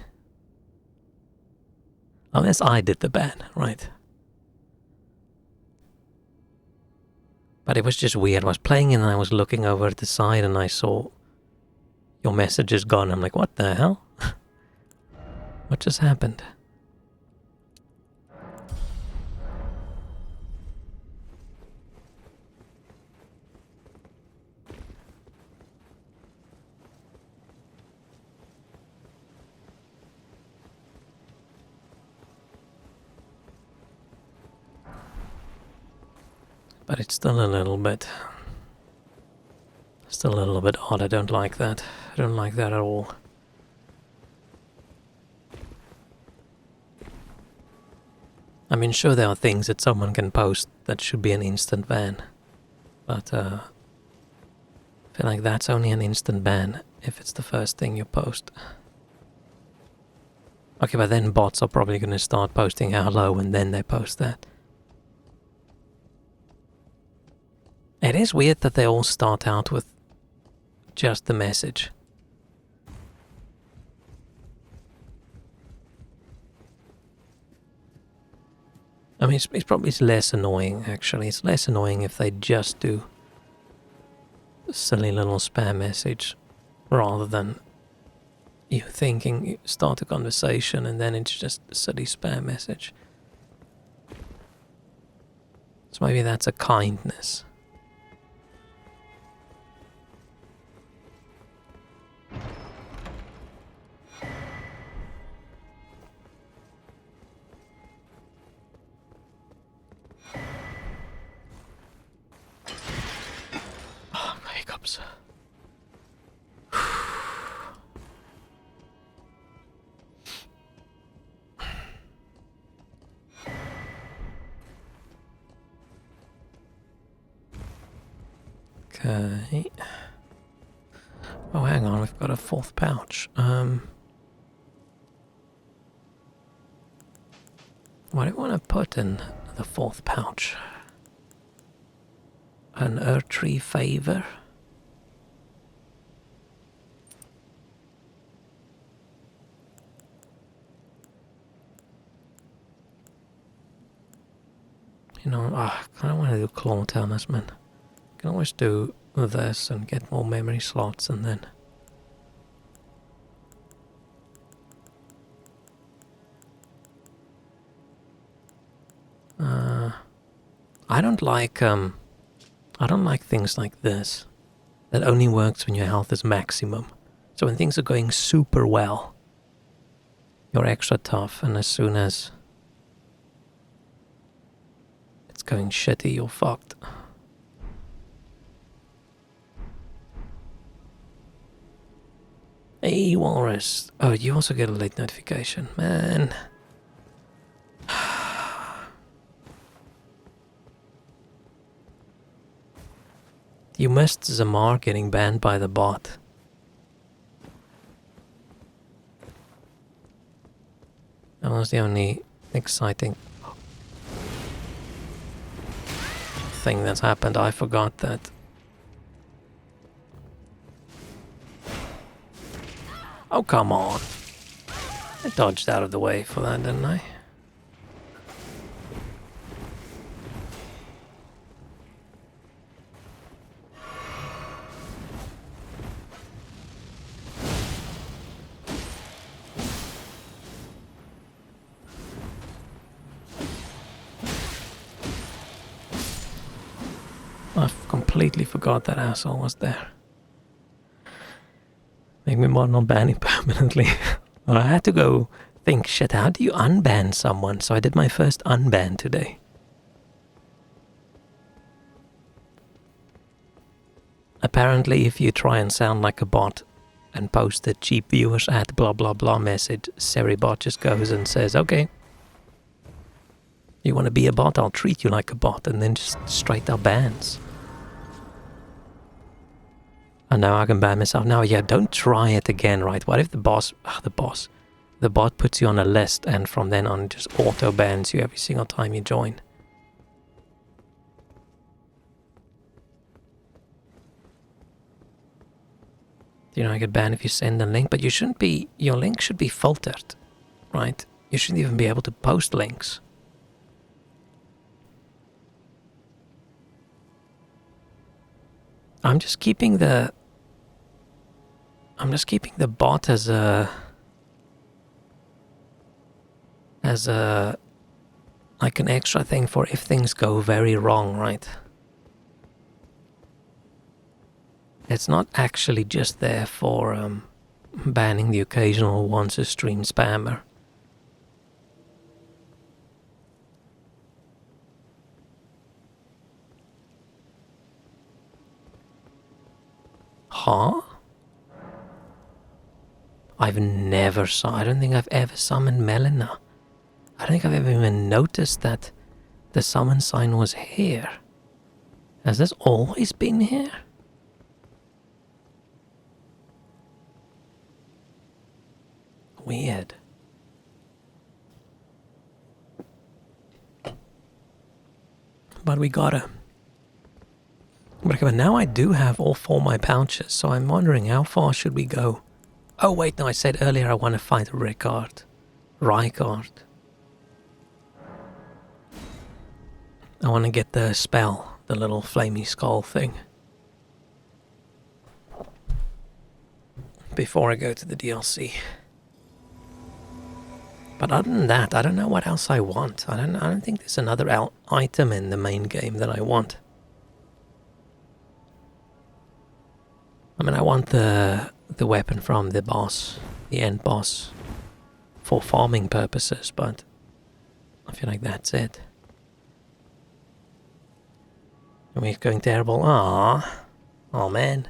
Unless I did the ban, right? But it was just weird. I was playing and I was looking over at the side and I saw your message is gone. I'm like, what the hell? What just happened? But it's still a little bit odd. I don't like that. I don't like that at all. I mean, sure, there are things that someone can post that should be an instant ban. But I feel like that's only an instant ban if it's the first thing you post. Okay, but then bots are probably going to start posting hello and then they post that. It is weird that they all start out with just the message. I mean, it's probably less annoying, actually. It's less annoying if they just do a silly little spam message rather than you thinking you start a conversation and then it's just a silly spam message. So maybe that's a kindness. Hiccups. Okay. Oh, hang on, we've got a fourth pouch. What do you want to put in the fourth pouch? An Erdtree favor? You know, I kind of want to do Claw Talisman. I can always do this and get more memory slots and then... I don't like things like this. That only works when your health is maximum. So when things are going super well, you're extra tough, and as soon as it's going shitty, you're fucked. Hey, Walrus. Oh, you also get a late notification. Man. You missed Zamar getting banned by the bot. That was the only exciting thing that's happened. I forgot that. Oh, come on. I dodged out of the way for that, didn't I? I completely forgot that asshole was there. Make me want to ban him permanently. I had to go think, shit, how do you unban someone? So I did my first unban today. Apparently, if you try and sound like a bot and post the cheap viewers at blah blah blah message, Seribot just goes and says, okay. You want to be a bot, I'll treat you like a bot, and then just straight up bans. And now I can ban myself. Now, yeah, don't try it again, right? What if the bot puts you on a list and from then on just auto bans you every single time you join? You know, I get banned if you send a link, but you shouldn't be, your link should be filtered, right? You shouldn't even be able to post links. I'm just keeping the bot as a like an extra thing for if things go very wrong, right? It's not actually just there for banning the occasional once a stream spammer. Huh? I don't think I've ever summoned Melina. I don't think I've ever even noticed that the summon sign was here. Has this always been here? Weird. But we gotta. But now I do have all 4 of my pouches, so I'm wondering how far should we go? Oh wait, no, I said earlier I want to fight Rykard. I want to get the spell, the little flamey skull thing. Before I go to the DLC. But other than that, I don't know what else I want. I don't think there's another item in the main game that I want. I mean, I want the weapon from the boss, the end boss, for farming purposes, but I feel like that's it. Are we going terrible? Aww. Oh man.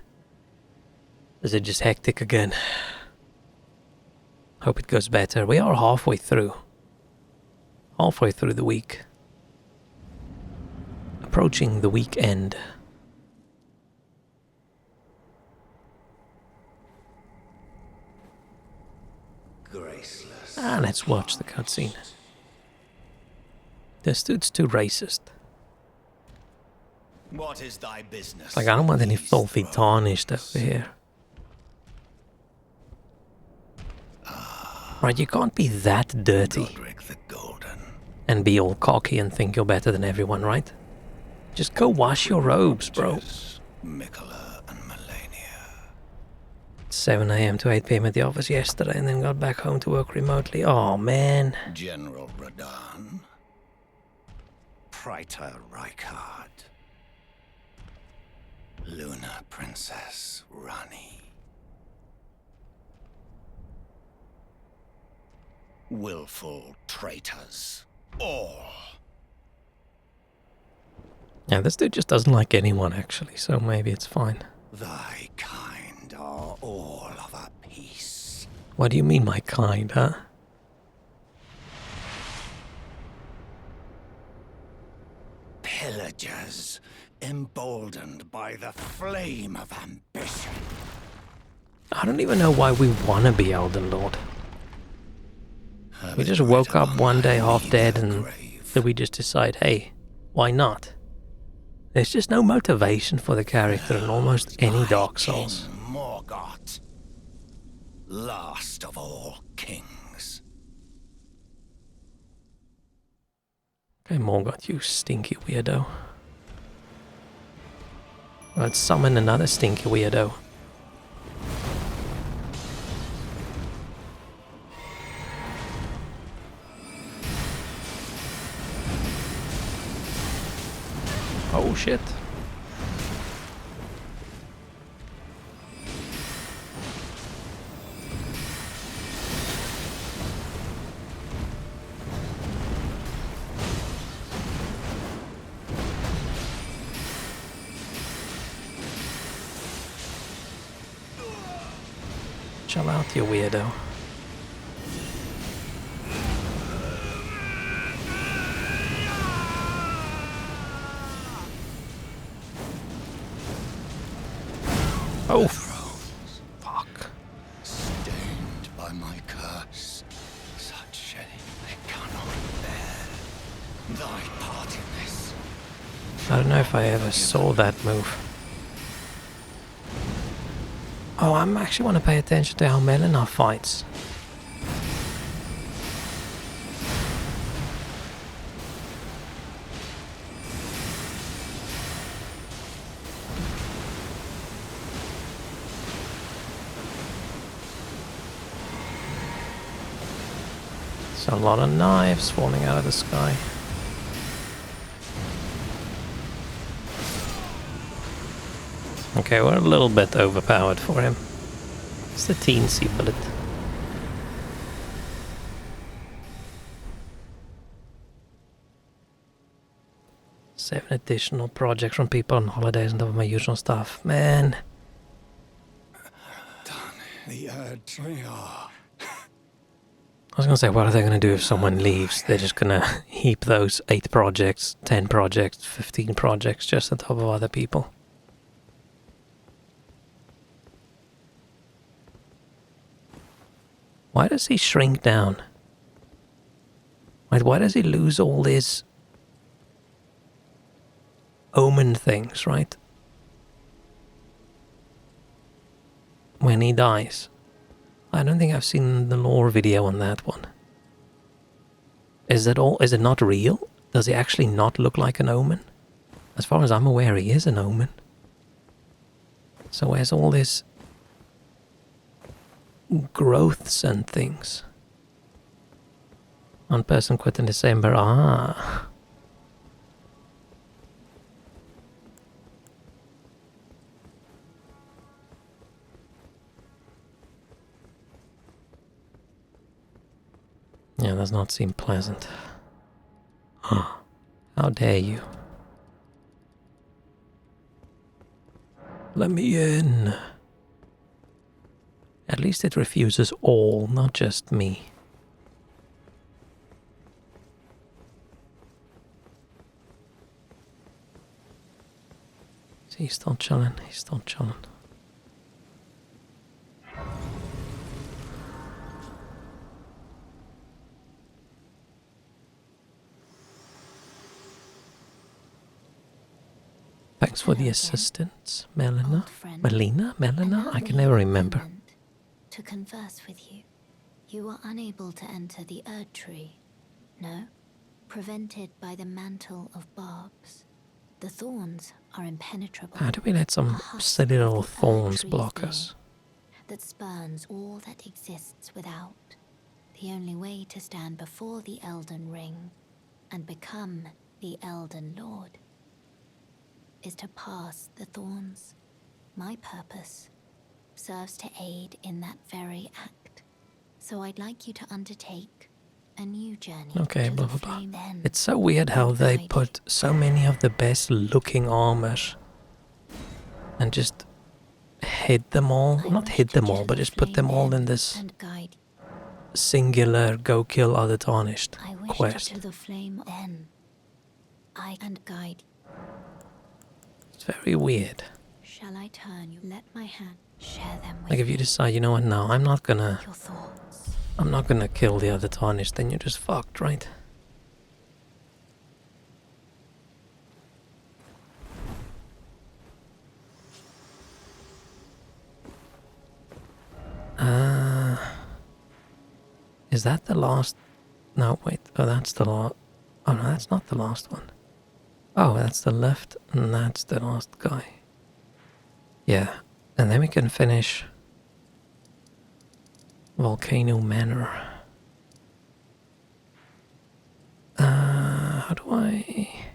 Is it just hectic again? Hope it goes better. We are halfway through. Halfway through the week. Approaching the weekend. Graceless. Let's watch the cutscene. This dude's too racist. What is thy business? Like, I don't want any filthy tarnished over here. Right, you can't be that dirty the Golden. and be all cocky and think you're better than everyone, right? Just go wash your robes, bro. Mikola and Melania. 7 a.m. to 8 p.m. at the office yesterday and then got back home to work remotely. Oh, man. General Radahn. Praetor Rykard. Luna Princess Rani. Willful traitors. All. Yeah, this dude just doesn't like anyone, actually, so maybe it's fine. Thy kind are all of a piece. What do you mean, my kind, huh? Pillagers, emboldened by the flame of ambition. I don't even know why we want to be Elden Lord. We just woke up one day half dead and then we just decide, hey, why not? There's just no motivation for the character in almost any Dark Souls. King Morgoth, last of all kings. Okay, Morgoth, you stinky weirdo. Let's summon another stinky weirdo. Oh shit. Chill out, you weirdo. Oh, The thrones, fuck. stained by my curse. Such shame they cannot bear thy part in this. I don't know if I ever saw that move. Oh, I actually want to pay attention to how Melina fights. There's a lot of knives falling out of the sky. Okay, we're a little bit overpowered for him. It's a teensy bullet. Seven additional projects from people on holidays on top of my usual stuff. Man. The Erdtree. I was gonna say, what are they gonna do if someone leaves? They're just gonna heap those 8 projects, 10 projects, 15 projects just on top of other people. Why does he shrink down? Why does he lose all his omen things, right? When he dies. I don't think I've seen the lore video on that one. Is it not real? Does he actually not look like an omen? As far as I'm aware, he is an omen. So where's all this growths and things? One person quit in December. Ah. Yeah, does not seem pleasant. How dare you? Let me in. At least it refuses all, not just me. See, he's still chilling. He's still chilling. Thanks for the assistance, Melina. Melina? I can never remember. To converse with you. You were unable to enter the Erdtree. No? Prevented by the mantle of barbs. The thorns are impenetrable. How do we let some silly little thorns block us? That spurns all that exists without. The only way to stand before the Elden Ring and become the Elden Lord is to pass the thorns. My purpose serves to aid in that very act. So I'd like you to undertake a new journey. Okay, blah blah blah. It's so weird how they put so many of the best looking armors and just hid them all. Not hid them all, but just put them all in this singular go kill other tarnished quest. To the flame then. I and guide. It's very weird. Shall I turn you? Let my hand share them with Like if you decide, you know what, no, I'm not gonna kill the other tarnished, then you're just fucked, right? Is that the last? No, wait. Oh, that's the last. Oh, no, that's not the last one. Oh, that's the left, and that's the last guy. Yeah, and then we can finish Volcano Manor. How do I...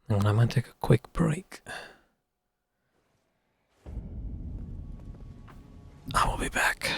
I might take a quick break. I will be back.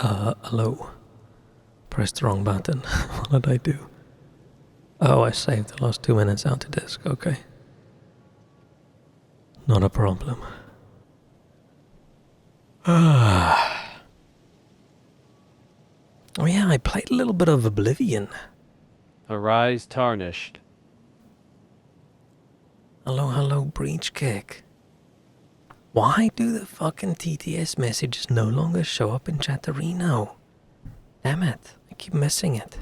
Hello. Pressed the wrong button. What did I do? Oh, I saved the last 2 minutes out to disk. Okay. Not a problem. Oh yeah, I played a little bit of Oblivion. Arise tarnished. Hello, breach kick. Why do the fucking TTS messages no longer show up in Chatterino? Damn it, I keep missing it.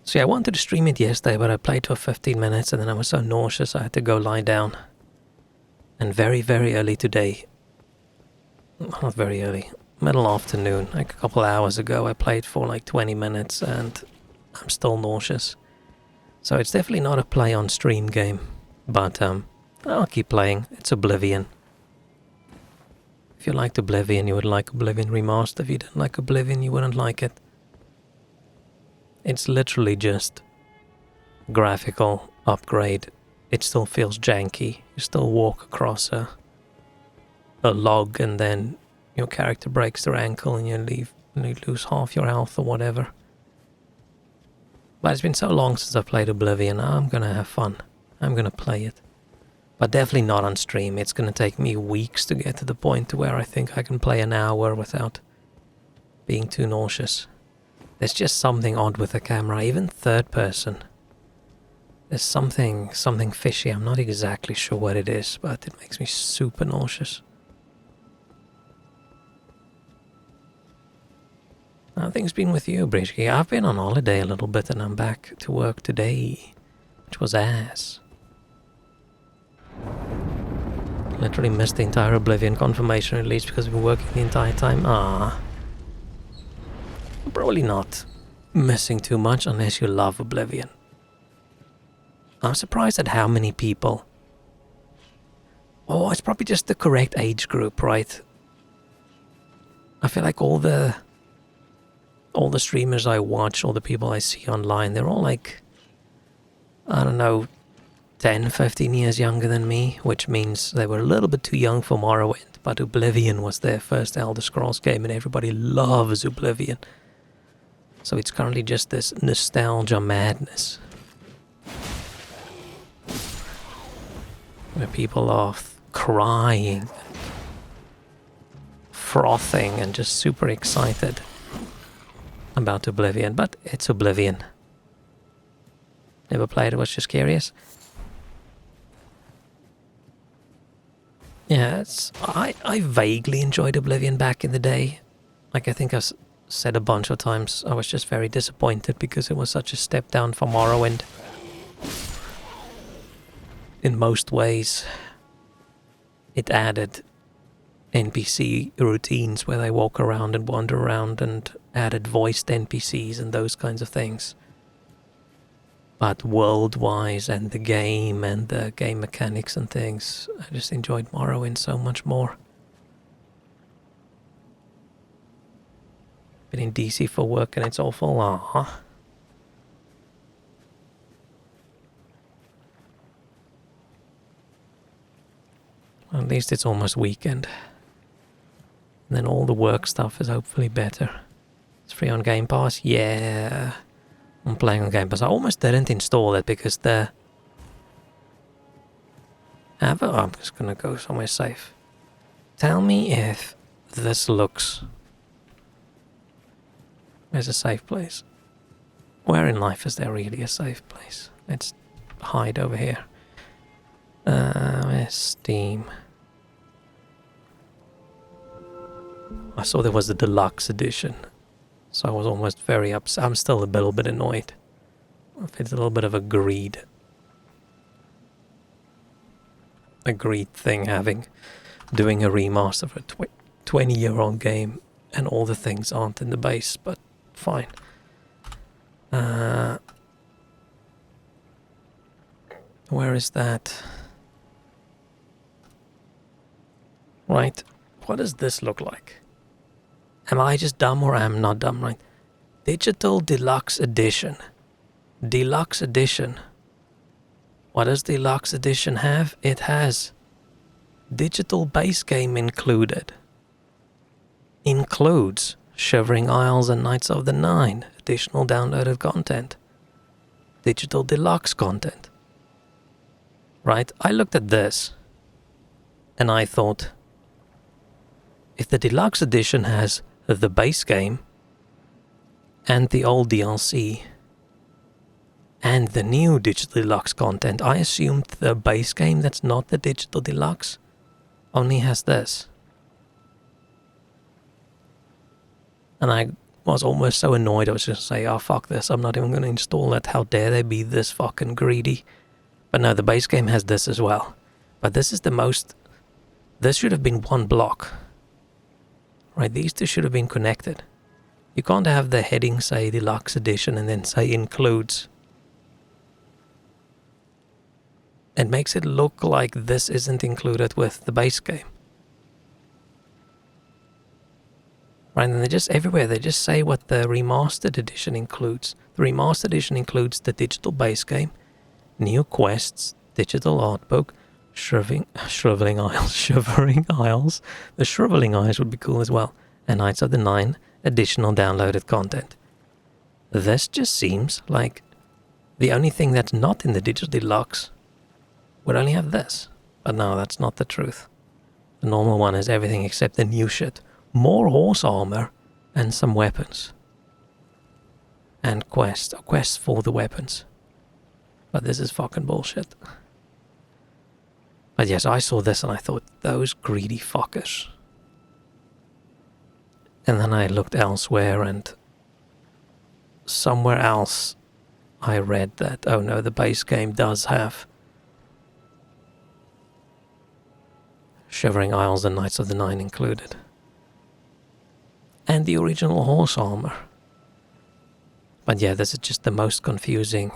See, I wanted to stream it yesterday, but I played for 15 minutes and then I was so nauseous I had to go lie down. And very, very early today, not very early, middle afternoon, like a couple hours ago, I played for like 20 minutes and I'm still nauseous. So it's definitely not a play on stream game, but I'll keep playing. It's Oblivion. If you liked Oblivion, you would like Oblivion Remastered. If you didn't like Oblivion, you wouldn't like it. It's literally just graphical upgrade. It still feels janky. You still walk across a log and then your character breaks their ankle and you lose half your health or whatever. But it's been so long since I've played Oblivion. I'm gonna have fun. I'm gonna play it. But definitely not on stream. It's gonna take me weeks to get to the point to where I think I can play an hour without being too nauseous. There's just something odd with the camera, even third person. There's something fishy. I'm not exactly sure what it is, but it makes me super nauseous. How things been with you, Bridgie? I've been on holiday a little bit and I'm back to work today, which was ass. Literally missed the entire Oblivion confirmation release because I've been working the entire time. Probably not missing too much unless you love Oblivion. I'm surprised at how many people. Oh, it's probably just the correct age group, right? I feel like all the streamers I watch, all the people I see online, they're all like, I don't know, 10, 15 years younger than me, which means they were a little bit too young for Morrowind, but Oblivion was their first Elder Scrolls game and everybody loves Oblivion. So it's currently just this nostalgia madness. Where people are crying, frothing and just super excited about Oblivion, but it's Oblivion. Never played it, was just curious. Yeah, I vaguely enjoyed Oblivion back in the day. Like I think I've said a bunch of times, I was just very disappointed because it was such a step down from Morrowind. In most ways, it added NPC routines where they walk around and wander around and added voiced NPCs and those kinds of things. But world-wise and the game mechanics and things, I just enjoyed Morrowind so much more. Been in DC for work and it's awful. At least it's almost weekend. And then all the work stuff is hopefully better. It's free on Game Pass? Yeah. I'm playing on Game Pass. I almost didn't install it because I'm just gonna go somewhere safe. Tell me if this looks... There's a safe place. Where in life is there really a safe place? Let's hide over here. Where's Steam? I saw there was the deluxe edition, so I was almost very upset. I'm still a little bit annoyed. It's a little bit of a greed thing doing a remaster of a 20-year-old game and all the things aren't in the base, but fine. Where is that? Right, what does this look like? Am I just dumb or am I not dumb, right? Digital Deluxe Edition. Deluxe Edition. What does Deluxe Edition have? It has digital base game included. includes Shivering Isles and Knights of the Nine, additional downloaded content, digital deluxe content. Right? I looked at this and I thought, if the deluxe edition has the base game and the old DLC and the new digital deluxe content, I assumed the base game that's not the digital deluxe only has this. And I was almost so annoyed I was just say, oh fuck this, I'm not even going to install it, how dare they be this fucking greedy. But no, the base game has this as well. But this is the most, this should have been one block. Right, these two should have been connected. You can't have the heading say deluxe edition and then say includes. It makes it look like this isn't included with the base game. Right, and they're just everywhere. They just say what the remastered edition includes. The remastered edition includes the digital base game, new quests, digital art book, Shivering Isles. The Shriveling Isles would be cool as well. And Knights of the Nine, additional downloaded content. This just seems like the only thing that's not in the digital deluxe would only have this. But no, that's not the truth. The normal one is everything except the new shit. More horse armor and some weapons. And quests for the weapons. But this is fucking bullshit. But yes, I saw this and I thought, those greedy fuckers. And then I looked elsewhere and somewhere else I read that, oh no, the base game does have Shivering Isles and Knights of the Nine included. And the original horse armor. But yeah, this is just the most confusing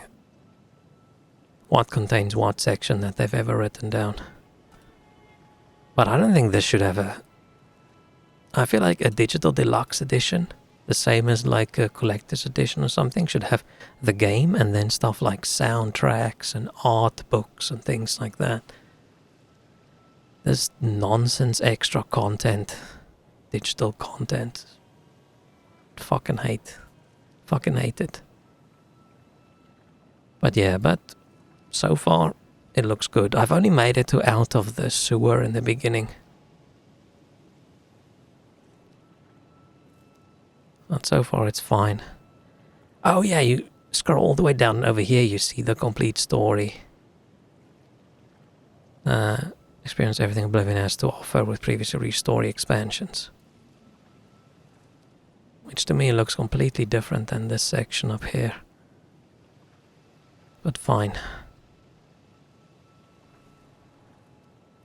what contains what section that they've ever written down. But I don't think this should have a... I feel like a digital deluxe edition, the same as like a collector's edition or something, should have the game and then stuff like soundtracks and art books and things like that. This nonsense extra content, digital content. Fucking hate it. But yeah, but so far it looks good. I've only made it to out of the sewer in the beginning. But so far it's fine. Oh yeah, you scroll all the way down over here, you see the complete story. Experience everything Oblivion has to offer with previously released story expansions. Which to me looks completely different than this section up here. But fine.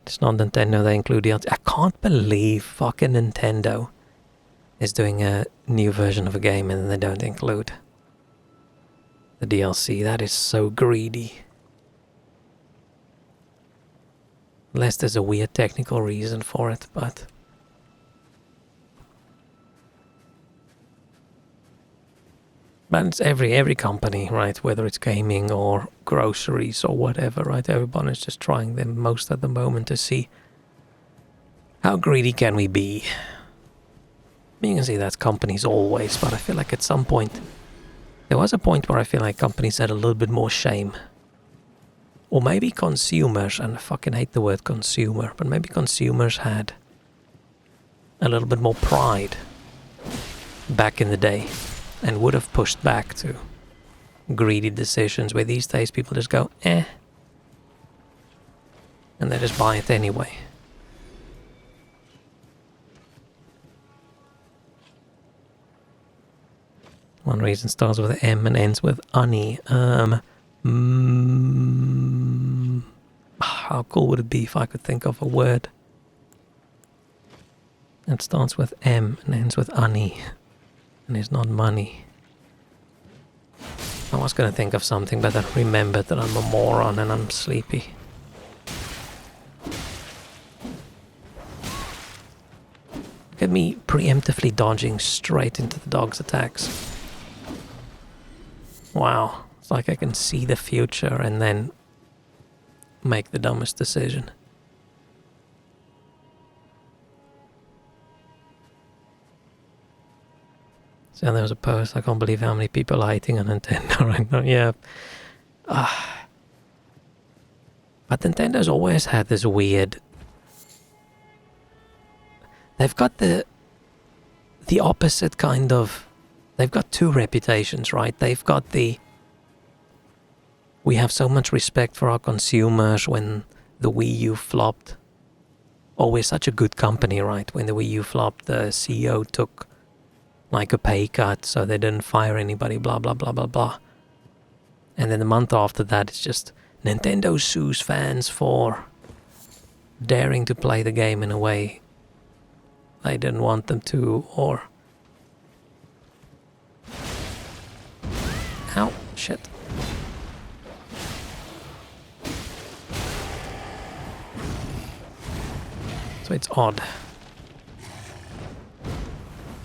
It's not Nintendo, they include the... I can't believe fucking Nintendo is doing a new version of a game and they don't include the DLC. That is so greedy. Unless there's a weird technical reason for it, but... But it's every company, right? Whether it's gaming or groceries or whatever, right? Everybody's just trying the most at the moment to see how greedy can we be. You can see that's companies always, but I feel like at some point... There was a point where I feel like companies had a little bit more shame. Or maybe consumers, and I fucking hate the word consumer, but maybe consumers had a little bit more pride back in the day and would have pushed back to greedy decisions where these days people just go, eh, and they just buy it anyway. One reason starts with M and ends with Ani. How cool would it be if I could think of a word that starts with M and ends with Ani and is not money? I was going to think of something, but I remembered that I'm a moron and I'm sleepy. Look at me preemptively dodging straight into the dog's attacks. Wow, it's like I can see the future and then make the dumbest decision. So there was a post, I can't believe how many people are hating on Nintendo right now. Yeah. But Nintendo's always had this weird... They've got the opposite kind of... They've got two reputations, right? They've got the... We have so much respect for our consumers when the Wii U flopped. Oh, we're such a good company, right? When the Wii U flopped, the CEO took like a pay cut, so they didn't fire anybody, blah, blah, blah, blah, blah. And then the month after that, it's just Nintendo sues fans for daring to play the game in a way they didn't want them to, or... Ow, shit. So it's odd.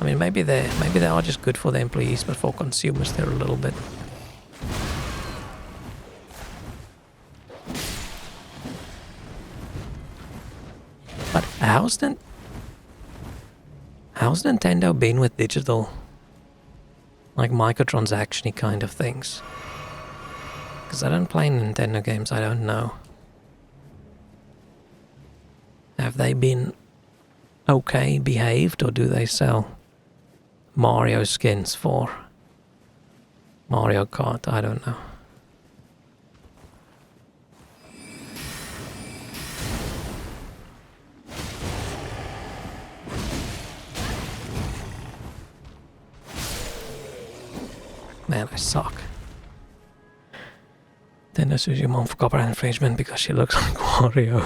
I mean, maybe they are just good for the employees, but for consumers they're a little bit... But how's Nintendo been with digital, like microtransaction-y kind of things? Because I don't play Nintendo games, I don't know. Have they been okay behaved, or do they sell Mario skins for Mario Kart? I don't know. Man, I suck. Nintendo sues your mom for copyright infringement because she looks like Wario.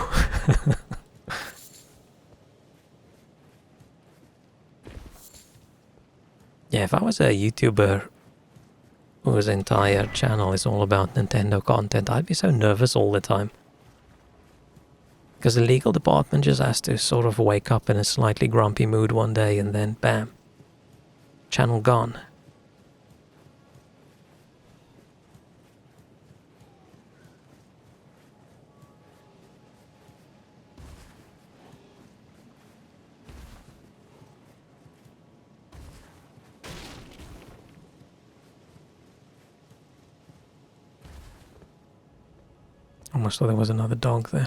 Yeah, if I was a YouTuber whose entire channel is all about Nintendo content, I'd be so nervous all the time. Because the legal department just has to sort of wake up in a slightly grumpy mood one day and then bam, channel gone. Almost thought there was another dog there.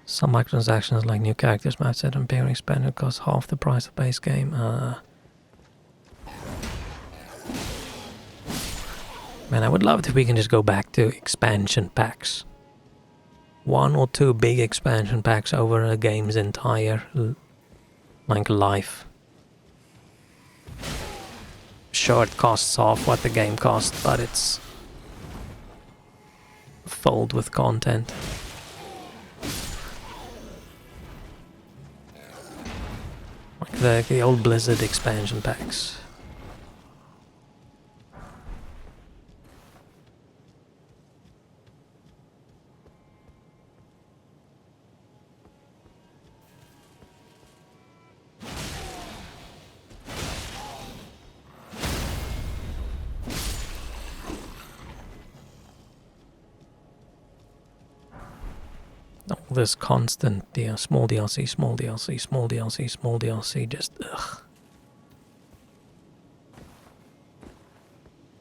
Some microtransactions like new characters, map set and pairing spend cost half the price of base game. Man, I would love it if we can just go back to expansion packs. 1 or 2 big expansion packs over a game's entire life. Sure, it costs half what the game costs, but it's filled with content. Like the old Blizzard expansion packs. All this constant small DLC, small DLC, small DLC, small DLC, just ugh.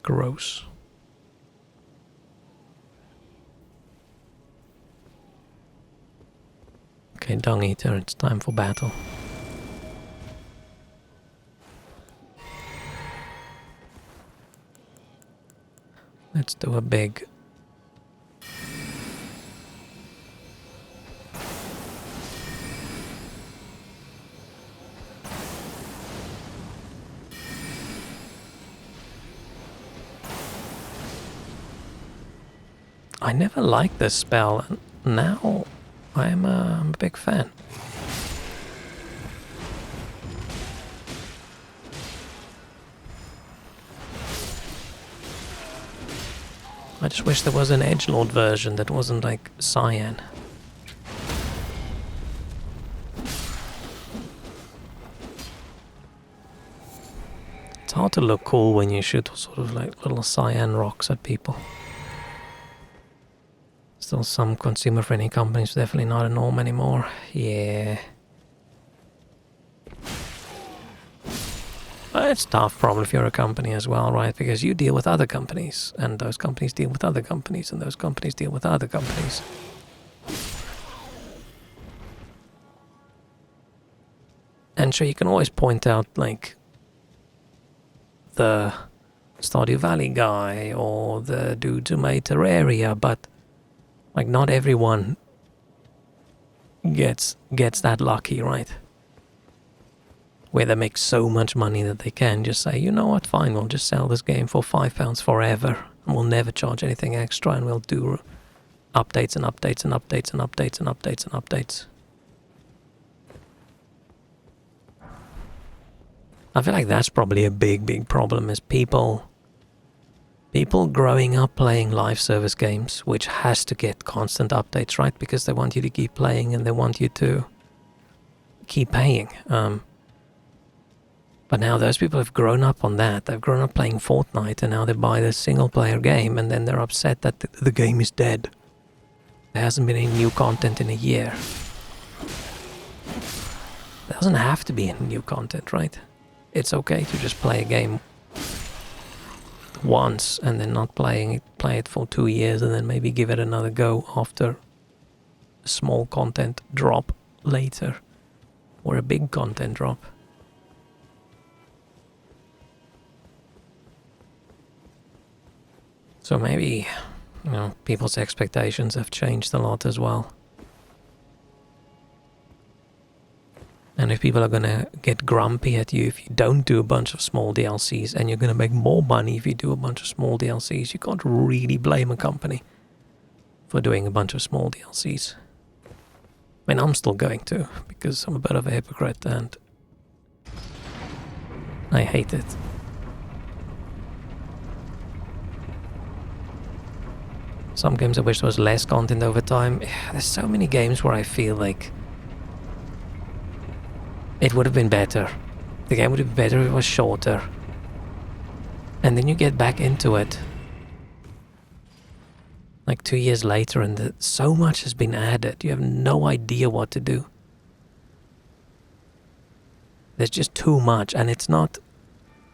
Gross. Okay, Dung Eater, it's time for battle. Let's do a big... I never liked this spell, and now I'm a big fan. I just wish there was an edgelord version that wasn't like cyan. It's hard to look cool when you shoot sort of like little cyan rocks at people. Still some consumer-friendly companies, definitely not a norm anymore. Yeah. But it's tough probably if you're a company as well, right? Because you deal with other companies, and those companies deal with other companies, and those companies deal with other companies. And sure, you can always point out, like, the Stardew Valley guy or the dudes who made Terraria, but, like, not everyone gets that lucky, right? Where they make so much money that they can just say, you know what, fine, we'll just sell this game for £5 forever, and we'll never charge anything extra, and we'll do updates and updates and updates and updates and updates and updates. I feel like that's probably a big problem, is people growing up playing live service games, which has to get constant updates, right? Because they want you to keep playing and they want you to keep paying. But now those people have grown up on that. They've grown up playing Fortnite, and now they buy this single-player game, and then they're upset that the game is dead. There hasn't been any new content in a year. There doesn't have to be any new content, right? It's okay to just play a game once and then not play it for 2 years and then maybe give it another go after a small content drop later, or a big content drop. So maybe, you know, people's expectations have changed a lot as well. And if people are gonna get grumpy at you if you don't do a bunch of small DLCs, and you're gonna make more money if you do a bunch of small DLCs, you can't really blame a company for doing a bunch of small DLCs. I mean, I'm still going to, because I'm a bit of a hypocrite and I hate it. Some games I wish there was less content over time. There's so many games where I feel like it would have been better. The game would have been better if it was shorter. And then you get back into it like 2 years later, and so much has been added. You have no idea what to do. There's just too much, and it's not,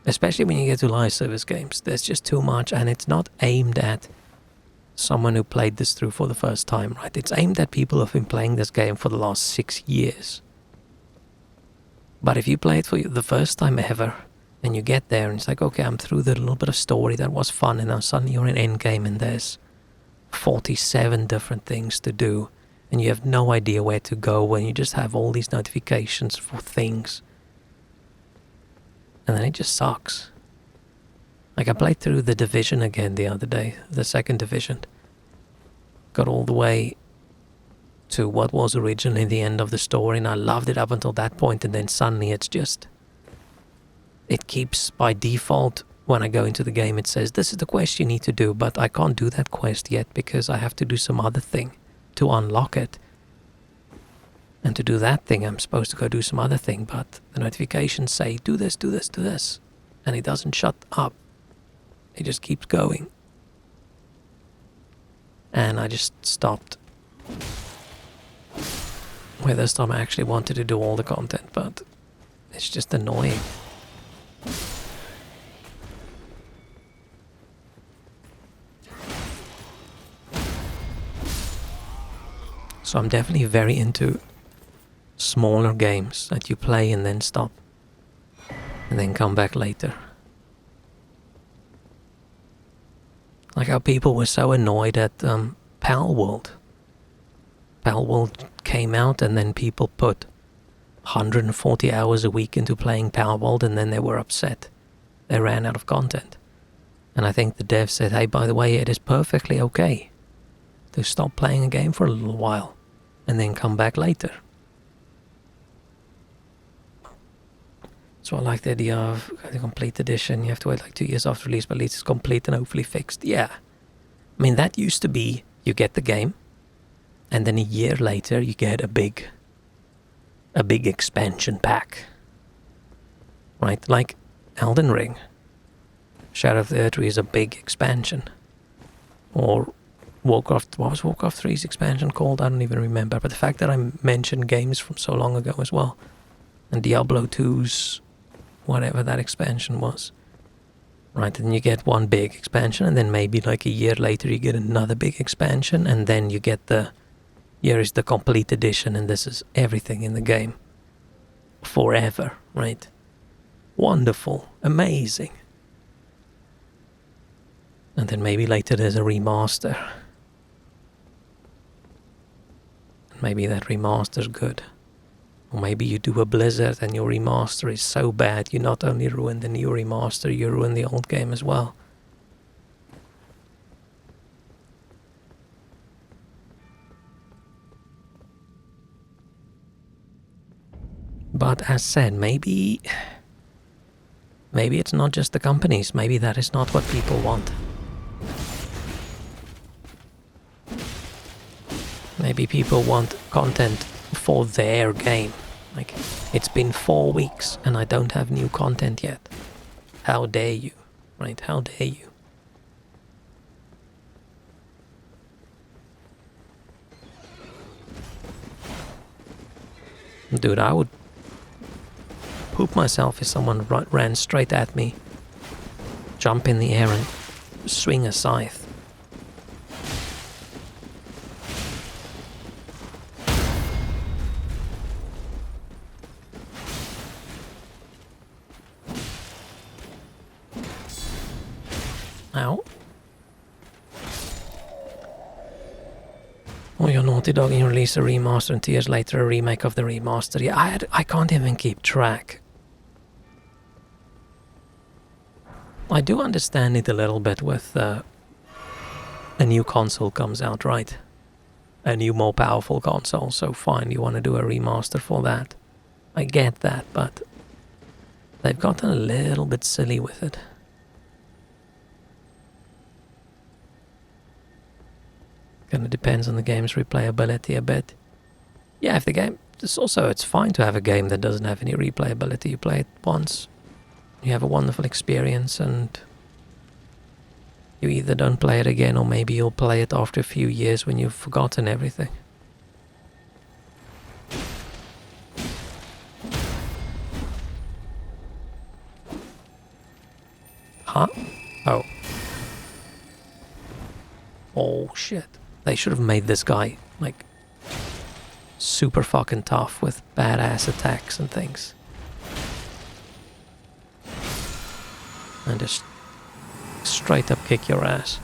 especially when you get to live service games, there's just too much, and it's not aimed at someone who played this through for the first time, right? It's aimed at people who've been playing this game for the last 6 years. But if you play it for the first time ever, and you get there and it's like, okay, I'm through the little bit of story that was fun, and now suddenly you're in endgame and there's 47 different things to do, and you have no idea where to go, and you just have all these notifications for things. And then it just sucks. Like, I played through The Division again the other day, the second Division. Got all the way to what was originally the end of the story, and I loved it up until that point, and then suddenly it's just, it keeps by default, when I go into the game it says this is the quest you need to do, but I can't do that quest yet because I have to do some other thing to unlock it. And to do that thing I'm supposed to go do some other thing, but the notifications say do this, do this, do this, and it doesn't shut up. It just keeps going. And I just stopped. Where this time I actually wanted to do all the content, but it's just annoying. So I'm definitely very into smaller games that you play and then stop. And then come back later. Like how people were so annoyed at Pal World. Pal World came out and then people put 140 hours a week into playing Pal World, and then they were upset. They ran out of content. And I think the dev said, hey, by the way, it is perfectly okay to stop playing a game for a little while and then come back later. So I like the idea of the complete edition. You have to wait like 2 years after release, but at least it's complete and hopefully fixed. Yeah. I mean, that used to be, you get the game, and then a year later you get a big expansion pack. Right? Like Elden Ring. Shadow of the Erdtree is a big expansion. Or Warcraft, what was Warcraft 3's expansion called? I don't even remember. But the fact that I mentioned games from so long ago as well, and Diablo 2's whatever that expansion was, right? Then you get one big expansion, and then maybe like a year later you get another big expansion, and then you get here is the complete edition, and this is everything in the game forever, right? Wonderful, amazing. And then maybe later there's a remaster. Maybe that remaster's good. Or maybe you do a Blizzard and your remaster is so bad you not only ruin the new remaster, you ruin the old game as well. But as said, maybe it's not just the companies. Maybe that is not what people want. Maybe people want content for their game. Like, it's been 4 weeks and I don't have new content yet. How dare you, right? How dare you? Dude, I would poop myself if someone ran straight at me, jump in the air and swing a scythe. Ow. Oh, you're Naughty Dog and you release a remaster and 2 years later a remake of the remaster. Yeah, I can't even keep track. I do understand it a little bit with a new console comes out, right? A new, more powerful console, so fine, you want to do a remaster for that. I get that, but they've gotten a little bit silly with it. Kinda depends on the game's replayability a bit. Yeah, if the game... It's fine to have a game that doesn't have any replayability. You play it once, you have a wonderful experience, and you either don't play it again or maybe you'll play it after a few years when you've forgotten everything. Huh? Oh. Oh shit. They should have made this guy, like, super fucking tough with badass attacks and things. And just straight up kick your ass.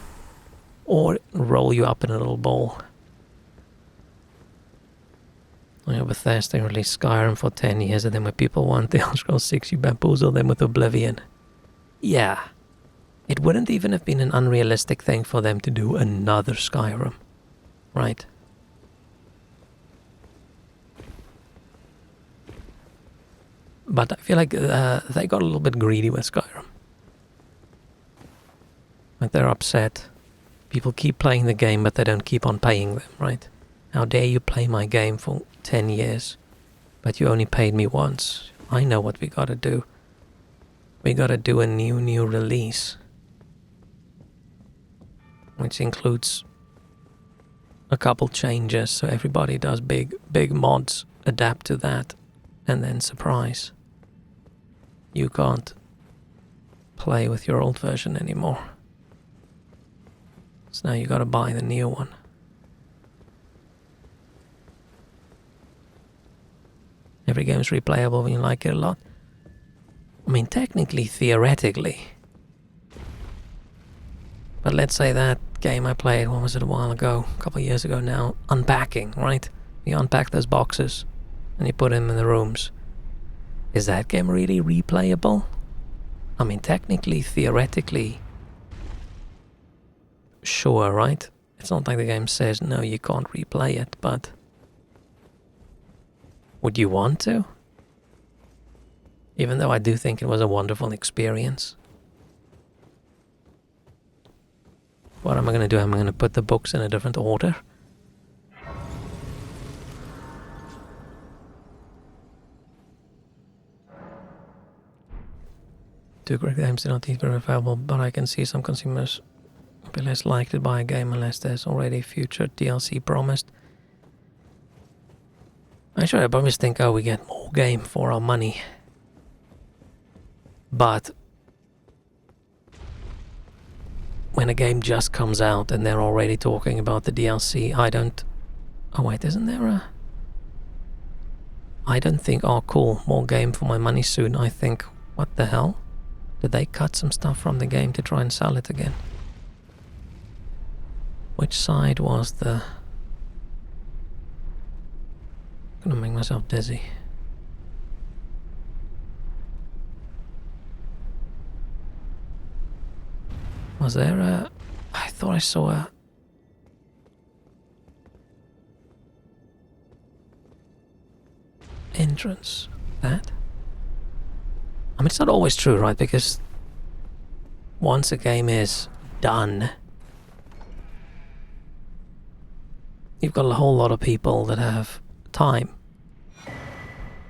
Or roll you up in a little ball. Oh yeah, Bethesda released Skyrim for 10 years, and then when people want the Elder Scrolls 6, you bamboozle them with Oblivion. Yeah. It wouldn't even have been an unrealistic thing for them to do another Skyrim. Right. But I feel like they got a little bit greedy with Skyrim. Like, they're upset. People keep playing the game, but they don't keep on paying them, right? How dare you play my game for 10 years, but you only paid me once. I know what we gotta do. We gotta do a new release. Which includes a couple changes, so everybody does big mods, adapt to that, and then surprise. You can't play with your old version anymore. So now you gotta buy the new one. Every game's replayable when you like it a lot. I mean, technically, theoretically. But let's say that game I played, what was it, a while ago, a couple of years ago now, unpacking, right? You unpack those boxes and you put them in the rooms. Is that game really replayable? I mean, technically, theoretically, sure, right? It's not like the game says, no, you can't replay it, but would you want to? Even though I do think it was a wonderful experience. What am I going to do? Am I going to put the books in a different order? Two great games do not need to be available, but I can see some consumers Be less likely to buy a game unless there's already future DLC promised. Actually, I always think, oh, we get more game for our money. But when a game just comes out and they're already talking about the DLC, I don't... Oh wait, isn't there a... I don't think, oh cool, more game for my money soon. I think, what the hell? Did they cut some stuff from the game to try and sell it again? Which side was the... I'm gonna make myself dizzy. Was there a... I thought I saw a... entrance. That? I mean, it's not always true, right? Because once a game is done, you've got a whole lot of people that have time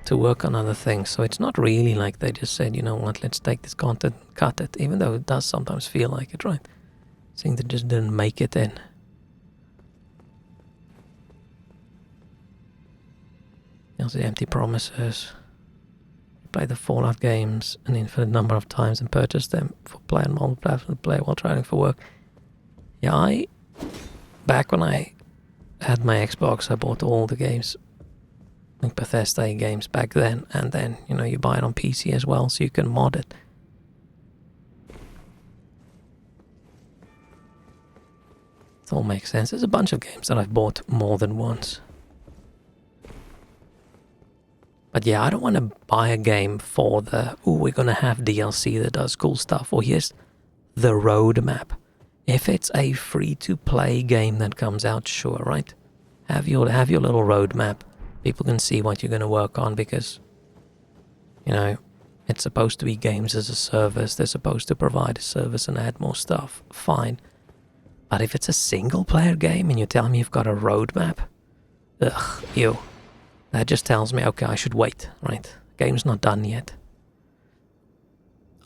to work on other things. So it's not really like they just said, you know what, let's take this content, cut it, even though it does sometimes feel like it, right? Seeing they just didn't make it in. Also empty promises. Play the Fallout games an infinite number of times and purchase them for play on multiple platforms, play while traveling for work. Yeah, back when I had my Xbox, I bought all the games, like Bethesda games back then, and then, you know, you buy it on PC as well, so you can mod it. It all makes sense. There's a bunch of games that I've bought more than once. But yeah, I don't want to buy a game for the, oh, we're going to have DLC that does cool stuff, or here's the roadmap. If it's a free-to-play game that comes out, sure, right? Have your little roadmap. People can see what you're going to work on because, you know, it's supposed to be games as a service. They're supposed to provide a service and add more stuff. Fine. But if it's a single-player game and you tell me you've got a roadmap, ugh, ew. That just tells me, okay, I should wait, right? Game's not done yet.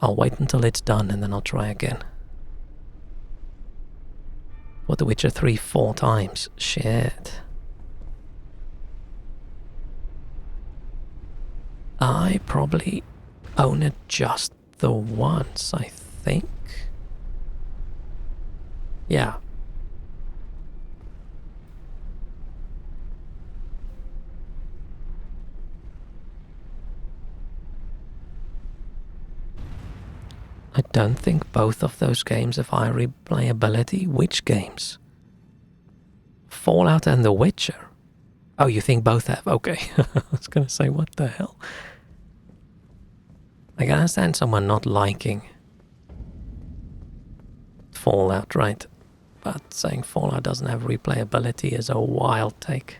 I'll wait until it's done and then I'll try again. What, The Witcher 3 4 times? Shit. I probably own it just the once, I think. Yeah. I don't think both of those games have high replayability. Which games? Fallout and The Witcher. Oh, you think both have? Okay. I was gonna say, what the hell? I can understand someone not liking Fallout, right? But saying Fallout doesn't have replayability is a wild take.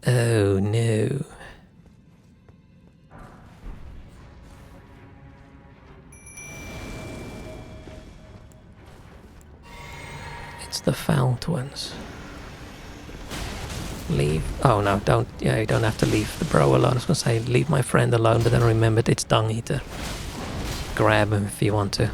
Oh no. It's the foul twins. Leave. Oh no, don't. Yeah, you don't have to leave the bro alone. I was gonna say leave my friend alone, but then I remembered it's Dung Eater. Grab him if you want to.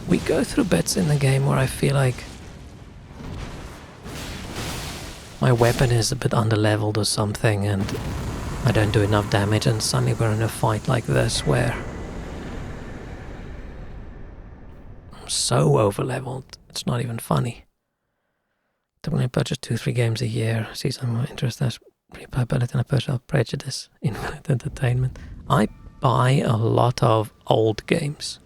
We go through bits in the game where I feel like my weapon is a bit underleveled or something and I don't do enough damage, and suddenly we're in a fight like this where I'm so overleveled, it's not even funny. Typically I purchase 2-3 games a year, see some more interest as replayability and a personal prejudice, infinite entertainment. I buy a lot of old games.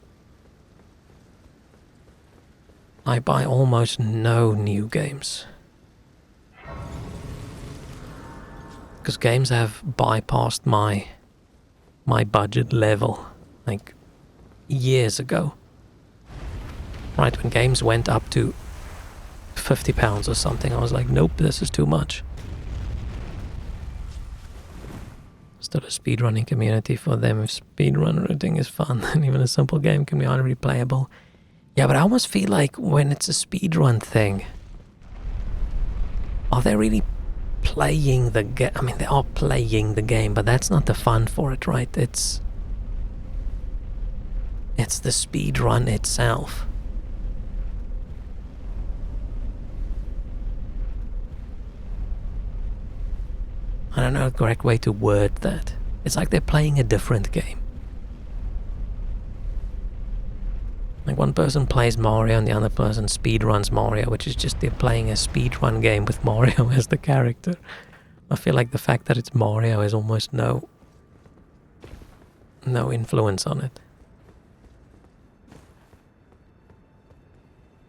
I buy almost no new games. Because games have bypassed my budget level, like, years ago. Right, when games went up to £50 or something, I was like, nope, this is too much. Still a speedrunning community for them. If speedrunning is fun, then even a simple game can be highly replayable. Yeah, but I almost feel like when it's a speedrun thing, are they really playing the game? I mean, they are playing the game, but that's not the fun for it, right? It's the speedrun itself. I don't know the correct way to word that. It's like they're playing a different game. Like one person plays Mario and the other person speedruns Mario, which is just they're playing a speedrun game with Mario as the character. I feel like the fact that it's Mario has almost no influence on it.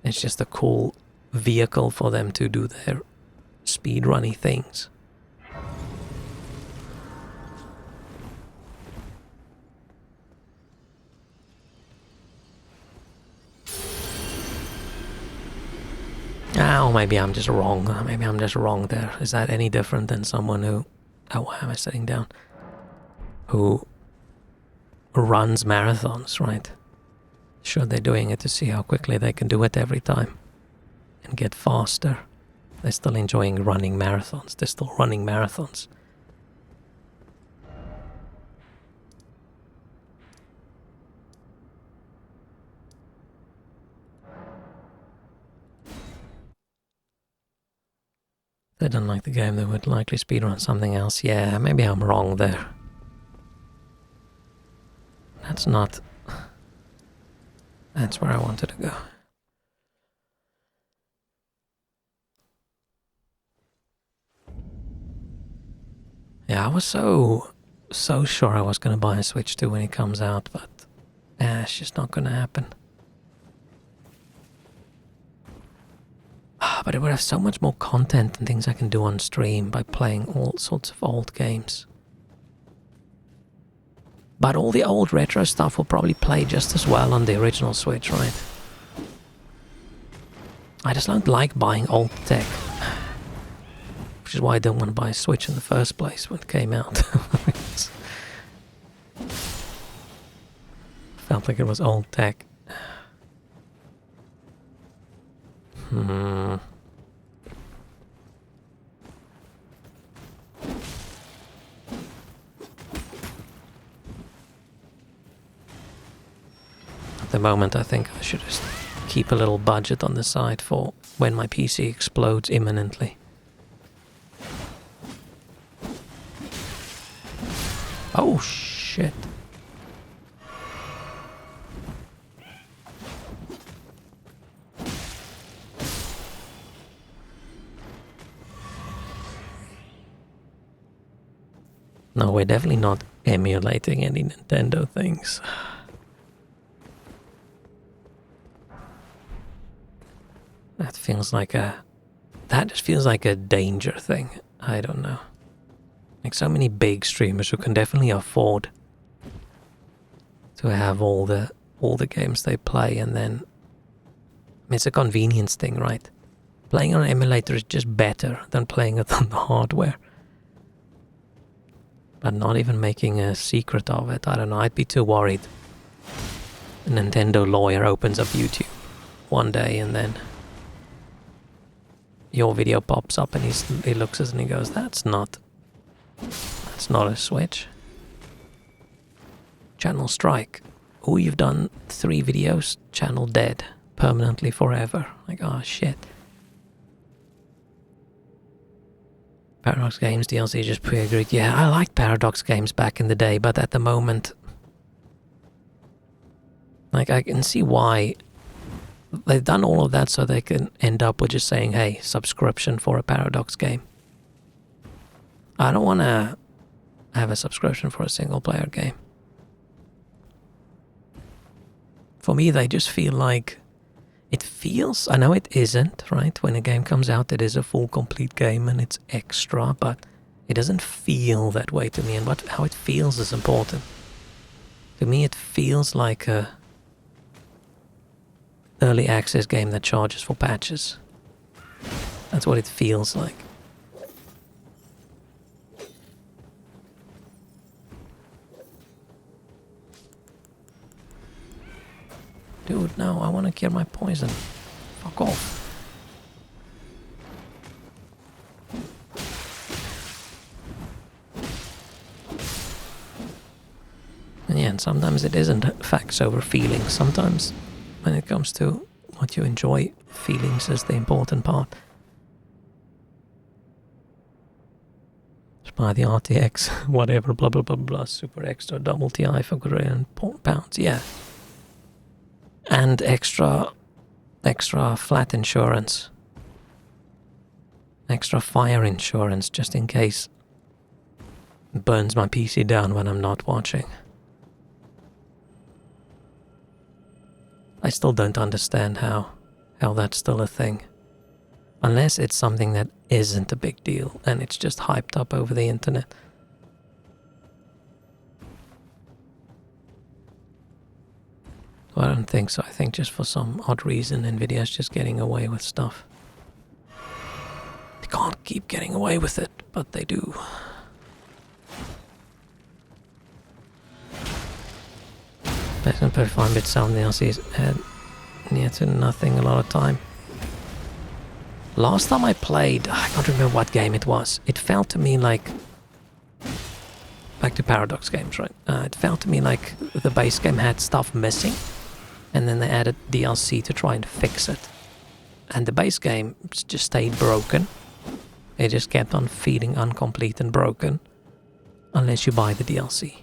It's just a cool vehicle for them to do their speedrunny things. Oh, maybe I'm just wrong. Maybe I'm just wrong there. Is that any different than someone who... Oh, why am I sitting down? Who runs marathons, right? Sure, they're doing it to see how quickly they can do it every time and get faster. They're still enjoying running marathons. They're still running marathons. If they don't like the game, they would likely speedrun something else. Yeah, maybe I'm wrong there. That's not... That's where I wanted to go. Yeah, I was so sure I was going to buy a Switch 2 when it comes out, but it's just not going to happen. But it would have so much more content and things I can do on stream by playing all sorts of old games. But all the old retro stuff will probably play just as well on the original Switch, right? I just don't like buying old tech. Which is why I didn't want to buy a Switch in the first place when it came out. Felt like it was old tech. At the moment, I think I should just keep a little budget on the side for when my PC explodes imminently. Oh, shit. No, we're definitely not emulating any Nintendo things. That feels like that just feels like a danger thing. I don't know. Like so many big streamers who can definitely afford to have all the games they play, and then I mean, it's a convenience thing, right? Playing on an emulator is just better than playing it on the hardware. But not even making a secret of it. I don't know, I'd be too worried. A Nintendo lawyer opens up YouTube one day and then your video pops up and he looks at it and he goes, that's not a Switch. Channel strike. Oh, you've done 3 videos, channel dead. Permanently forever. Like, oh shit. Paradox Games DLC just pre-agreed. Yeah, I liked Paradox Games back in the day, but at the moment, like, I can see why they've done all of that so they can end up with just saying, hey, subscription for a Paradox game. I don't want to have a subscription for a single player game. For me, they just feel like it feels, I know it isn't, right? When a game comes out, it is a full, complete game and it's extra, but it doesn't feel that way to me. And how it feels is important. To me, it feels like early access game that charges for patches. That's what it feels like. Dude, no, I want to cure my poison. Fuck off. And yeah, and sometimes it isn't facts over feelings. Sometimes when it comes to what you enjoy, feelings is the important part. Just buy the RTX, whatever, blah blah blah blah, super extra, double TI for Korean pounds, yeah. And extra flat insurance. Extra fire insurance just in case it burns my PC down when I'm not watching. I still don't understand how that's still a thing. Unless it's something that isn't a big deal and it's just hyped up over the internet. So I don't think so. I think just for some odd reason Nvidia's just getting away with stuff. They can't keep getting away with it, but they do. Basically, 35-bit sound DLCs had near to nothing a lot of time. Last time I played, I can't remember what game it was. It felt to me like... Back to Paradox games, right? It felt to me like the base game had stuff missing. And then they added DLC to try and fix it. And the base game just stayed broken. It just kept on feeling incomplete and broken. Unless you buy the DLC.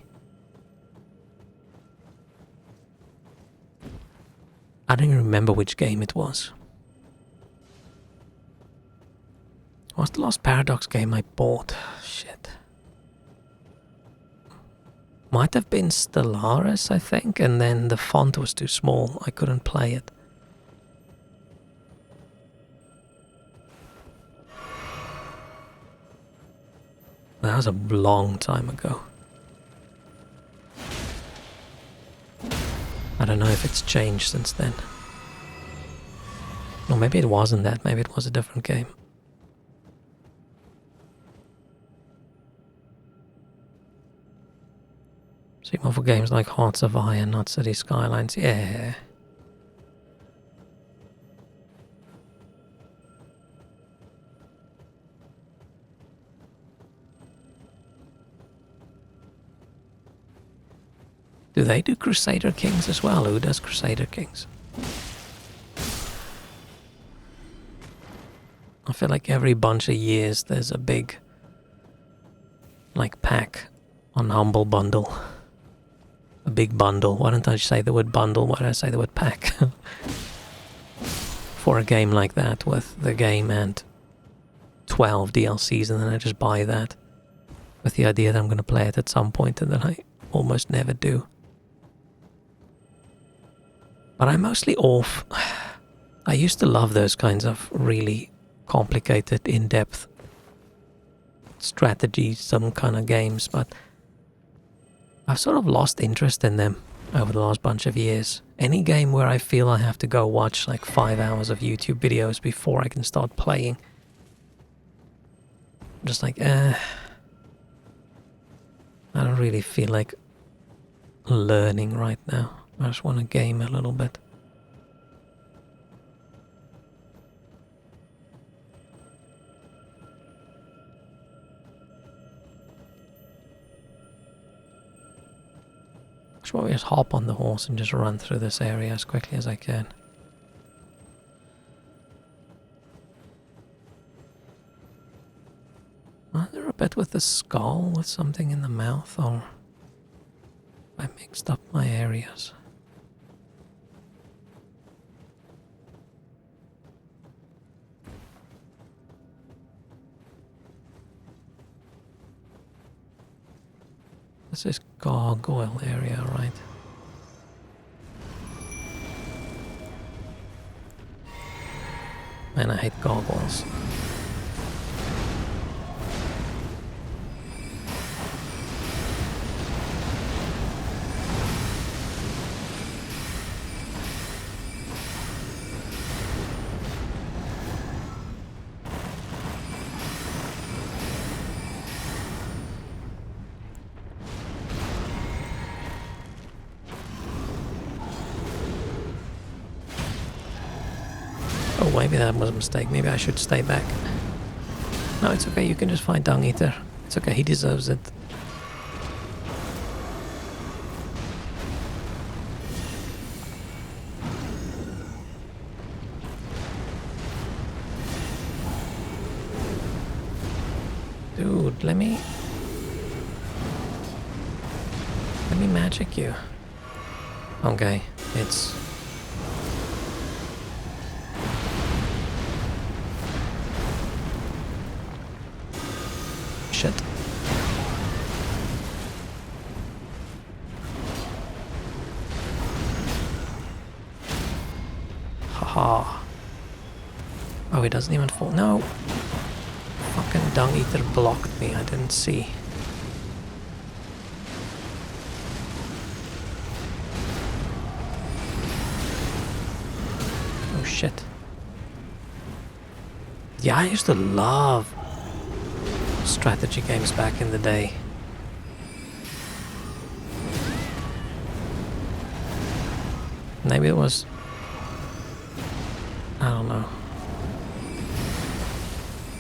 I don't even remember which game it was. What's the last Paradox game I bought? Shit. Might have been Stellaris, I think, and then the font was too small. I couldn't play it. That was a long time ago. I don't know if it's changed since then. Or maybe it wasn't that. Maybe it was a different game. See, more for games like Hearts of Iron, not City Skylines. Yeah. Do they do Crusader Kings as well? Who does Crusader Kings? I feel like every bunch of years there's a big, like, pack on Humble Bundle. A big bundle. Why don't I say the word bundle? Why do I say the word pack? For a game like that with the game and 12 DLCs, and then I just buy that with the idea that I'm going to play it at some point, and then I almost never do. But I'm mostly off. I used to love those kinds of really complicated, in-depth strategy, some kind of games, but I've sort of lost interest in them over the last bunch of years. Any game where I feel I have to go watch like 5 hours of YouTube videos before I can start playing, I'm just like, I don't really feel like learning right now. I just want to game a little bit. I should probably just hop on the horse and just run through this area as quickly as I can. Was there a bit with the skull with something in the mouth, or I mixed up my areas? This is gargoyle area, right? Man, I hate gargoyles. maybe that was a mistake. Maybe I should stay back. No, it's okay. You can just fight Dung Eater. It's okay. He deserves it. Dude, let me magic you. Okay, it's... Shit. Haha. Oh, he doesn't even fall. No! Fucking Dung Eater blocked me, I didn't see. Oh shit. Yeah, I used to love strategy games back in the day. Maybe it was... I don't know.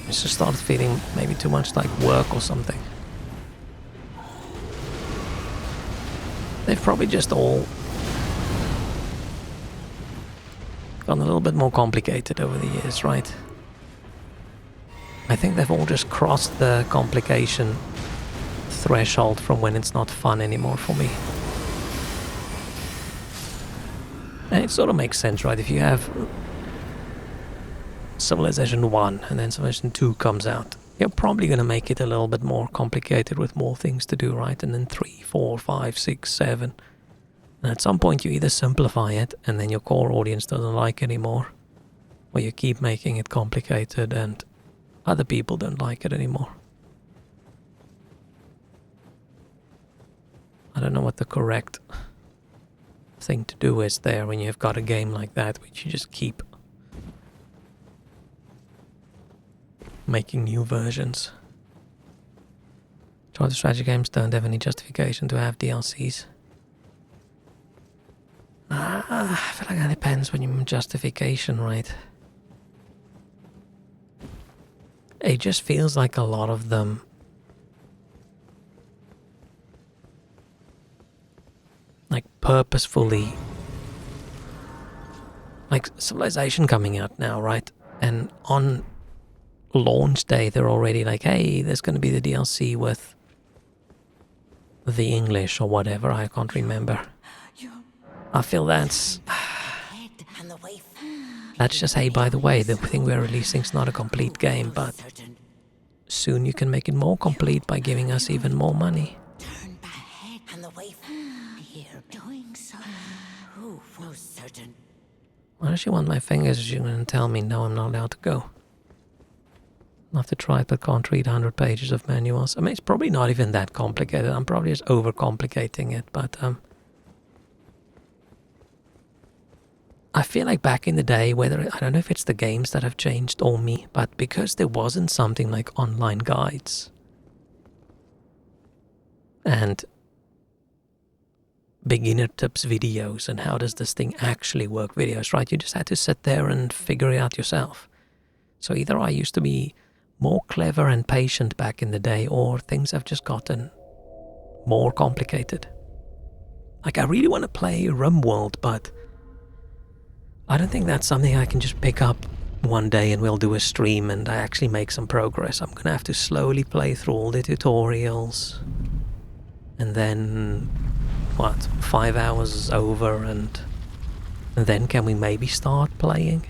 It just started feeling maybe too much like work or something. They've probably just all gotten a little bit more complicated over the years, right? I think they've all just crossed the complication threshold from when it's not fun anymore for me. And it sort of makes sense, right? If you have Civilization 1 and then Civilization 2 comes out, you're probably going to make it a little bit more complicated with more things to do, right? And then 3, 4, 5, 6, 7. And at some point you either simplify it and then your core audience doesn't like it anymore, or you keep making it complicated and other people don't like it anymore. I don't know what the correct thing to do is there when you've got a game like that, which you just keep making new versions. Charter strategy games don't have any justification to have DLCs. I feel like that depends when you mean justification, right? It just feels like a lot of them like purposefully, like Civilization coming out now, right? And on launch day they're already like, hey, there's going to be the DLC with the English or whatever, I can't remember. I feel that's just, hey, by the way, the thing we're releasing is not a complete game, but soon you can make it more complete by giving us even more money. Why does she want my fingers? She's going to tell me no, I'm not allowed to go. I'll have to try it, but can't read 100 pages of manuals. I mean, it's probably not even that complicated. I'm probably just overcomplicating it, but I feel like back in the day, whether, I don't know if it's the games that have changed or me, but because there wasn't something like online guides and beginner tips videos and how does this thing actually work videos, right? You just had to sit there and figure it out yourself. So either I used to be more clever and patient back in the day, or things have just gotten more complicated. Like, I really want to play RimWorld, but I don't think that's something I can just pick up one day and we'll do a stream and I actually make some progress. I'm gonna have to slowly play through all the tutorials, and then, what, 5 hours is over, and then can we maybe start playing?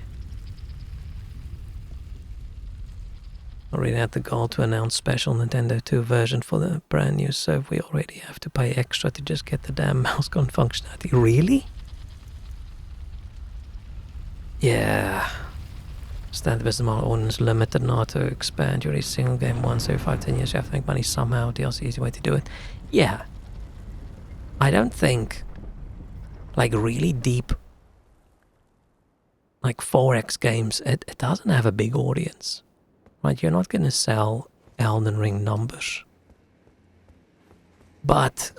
Already had the goal to announce special Nintendo 2 version for the brand new server. We already have to pay extra to just get the damn mouse gun functionality. Really? Yeah. Standard business model ordinance limited, not to expand your single game once every 5-10 years. You have to make money somehow. DLC is the way to do it. Yeah. I don't think like really deep like 4X games, it doesn't have a big audience. Right, you're not going to sell Elden Ring numbers. But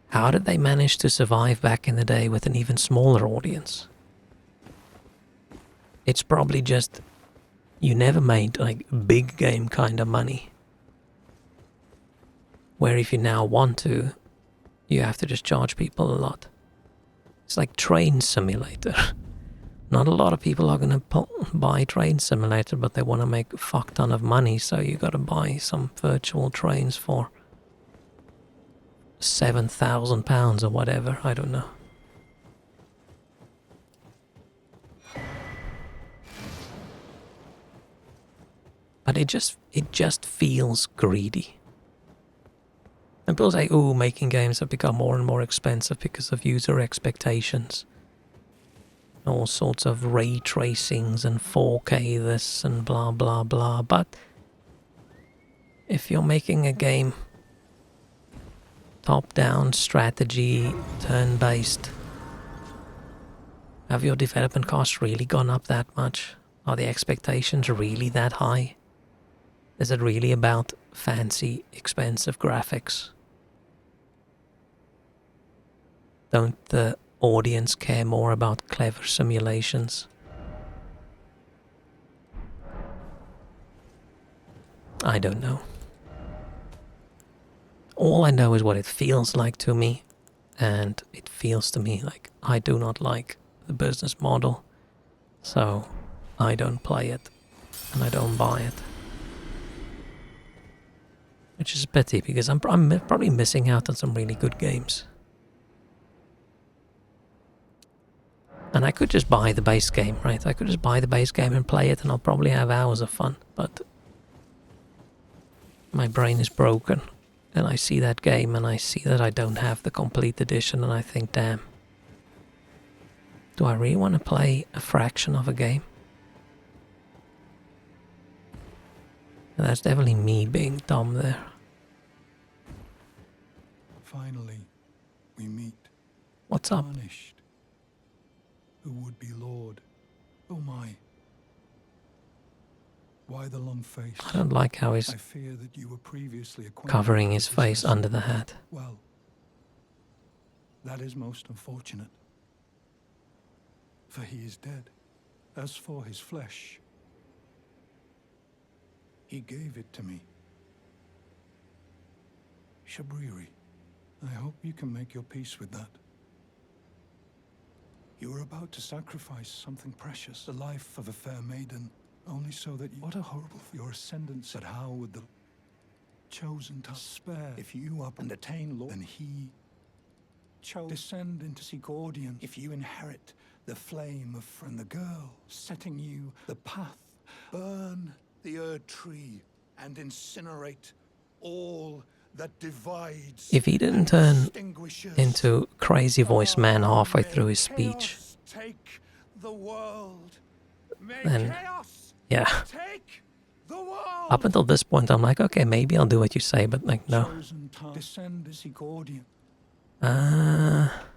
how did they manage to survive back in the day with an even smaller audience? it's probably just you never made like big game kind of money. Where if you now want to, you have to just charge people a lot. It's like Train Simulator. Not a lot of people are gonna buy Train Simulator, but they want to make a fuck ton of money, so you gotta buy some virtual trains for £7,000 or whatever, I don't know. But it just feels greedy. And people say, oh, making games have become more and more expensive because of user expectations. All sorts of ray tracings and 4K this and blah blah blah. But if you're making a game top-down strategy, turn-based, have your development costs really gone up that much? Are the expectations really that high? Is it really about fancy, expensive graphics? Don't the audience care more about clever simulations? I don't know. All I know is what it feels like to me, and it feels to me like I do not like the business model, so I don't play it, and I don't buy it. Which is a pity, because I'm probably missing out on some really good games. And I could just buy the base game, right? I could just buy the base game and play it, and I'll probably have hours of fun, but my brain is broken, and I see that game, and I see that I don't have the complete edition, and I think, damn, do I really want to play a fraction of a game? And that's definitely me being dumb there. Finally, we meet. What's up? Tarnished. Who would be Lord? Oh my. Why the long face? I don't like how he's I fear that you were previously acquainted covering with his this face vessel. under the hat. Well, that is most unfortunate. For he is dead. As for his flesh, he gave it to me. Shabriri, I hope you can make your peace with that. You were about to sacrifice something precious, the life of a fair maiden, only so that you... What a horrible... Your ascendants, but how would the chosen to spare? If you up and attain Lord, then he chose descend into seek audience. If you inherit the flame of from the girl, setting you the path, burn the Erd tree and incinerate all that divides. If he didn't turn into crazy voice man halfway through his speech, Take the world. May then chaos yeah. take the world. Up until this point, I'm like, okay, maybe I'll do what you say, but like, no. Descend to seek audience. We're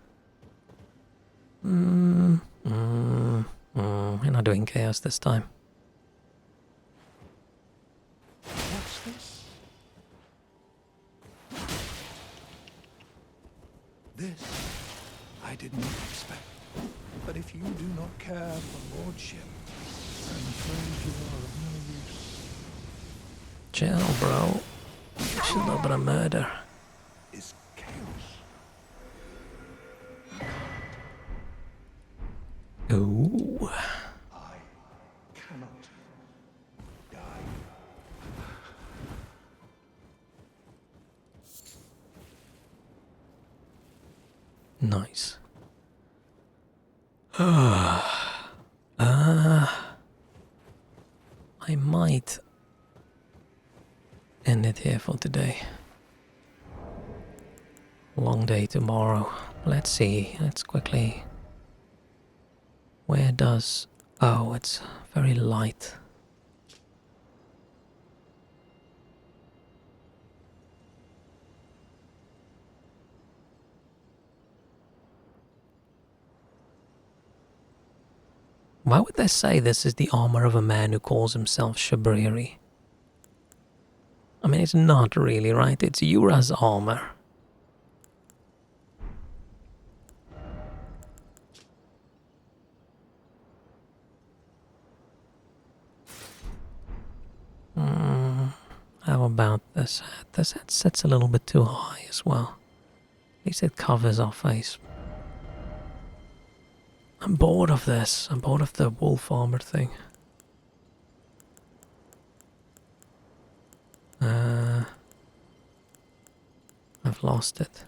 not doing chaos this time. What's this? This I did not expect. But if you do not care for lordship, I'm afraid you are of no use. Chill, bro. It's a little bit of murder. Is chaos. Ooh. I cannot die. Nice. I might end it here for today. Long day tomorrow. Let's see. Let's quickly... Where does... Oh, it's very light. Why would they say this is the armor of a man who calls himself Shabriri? I mean, it's not really, right? It's Yura's armor. about this hat. This hat sits a little bit too high as well. At least it covers our face. I'm bored of this. I'm bored of the wolf armor thing. I've lost it.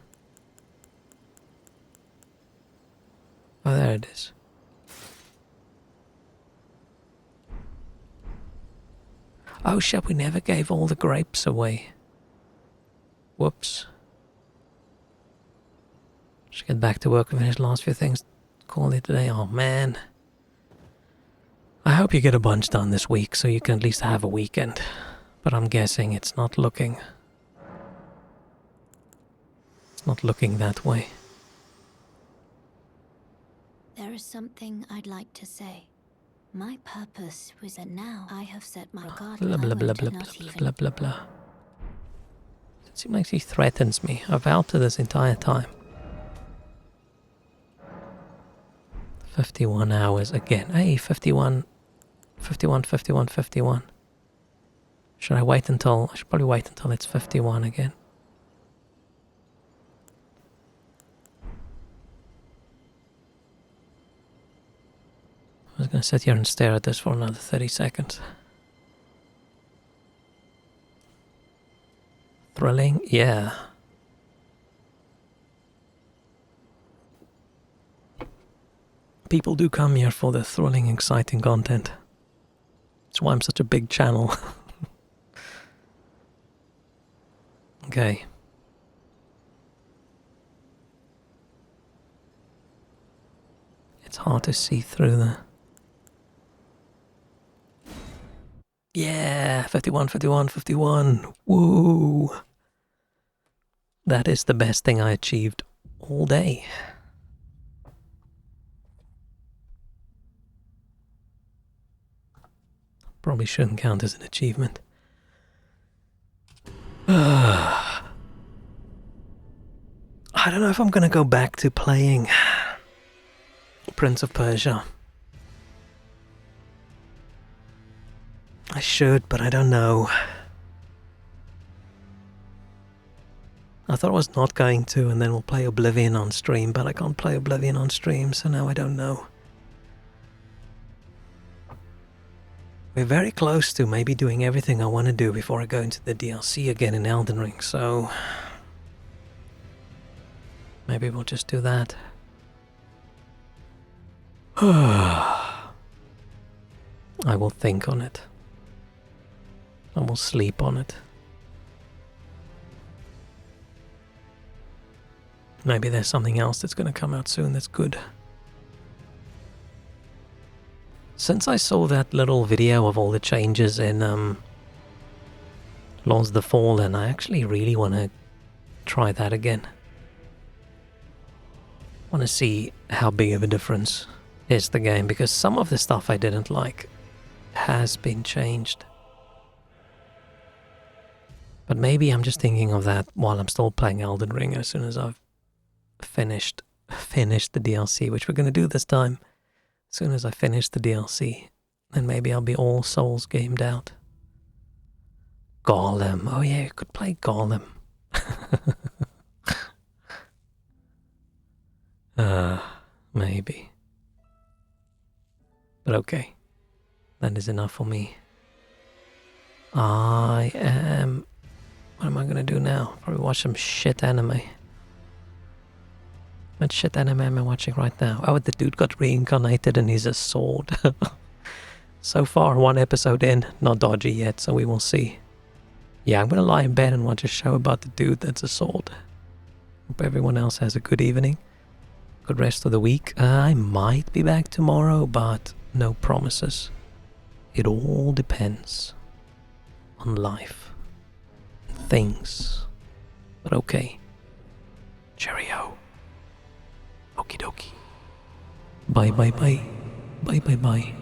Oh, there it is. Oh shit, we never gave all the grapes away. Whoops. Should get back to work and finish the last few things. Call it today. Oh man. I hope you get a bunch done this week so you can at least have a weekend. But I'm guessing it's not looking that way. There is something I'd like to say. My purpose was that now I have set my regard. Blah blah blah blah blah blah blah blah. It seems like he threatens me. I've vowed to this entire time. 51 hours again. Hey, 51. 51, 51, 51. Should I wait until... I should probably wait until it's 51 again. I was going to sit here and stare at this for another 30 seconds. Thrilling? Yeah. People do come here for the thrilling, exciting content. That's why I'm such a big channel. Okay. It's hard to see through the... Yeah, 51, 51, 51. Woo! That is the best thing I achieved all day. Probably shouldn't count as an achievement. I don't know if I'm gonna go back to playing Prince of Persia. I should, but I don't know. I thought I was not going to, and then we'll play Oblivion on stream, but I can't play Oblivion on stream, so now I don't know. We're very close to maybe doing everything I want to do before I go into the DLC again in Elden Ring, so... maybe we'll just do that. I will think on it. I will sleep on it. Maybe there's something else that's going to come out soon that's good. Since I saw that little video of all the changes in Lords of the Fallen, I actually really want to try that again. I want to see how big of a difference is the game, because some of the stuff I didn't like has been changed. But maybe I'm just thinking of that while I'm still playing Elden Ring as soon as I've finished the DLC, which we're going to do this time. As soon as I finish the DLC, then maybe I'll be all Souls gamed out. Golem. Oh yeah, you could play Golem. Maybe. But okay. That is enough for me. What am I gonna do now? Probably watch some shit anime. What shit anime am I watching right now? Oh, the dude got reincarnated and he's a sword. So far, one episode in, not dodgy yet, so we will see. Yeah, I'm gonna lie in bed and watch a show about the dude that's a sword. Hope everyone else has a good evening. Good rest of the week. I might be back tomorrow, but no promises. It all depends on life. Things. But okay. Cheerio. Okie dokie. Bye bye bye. Bye bye bye.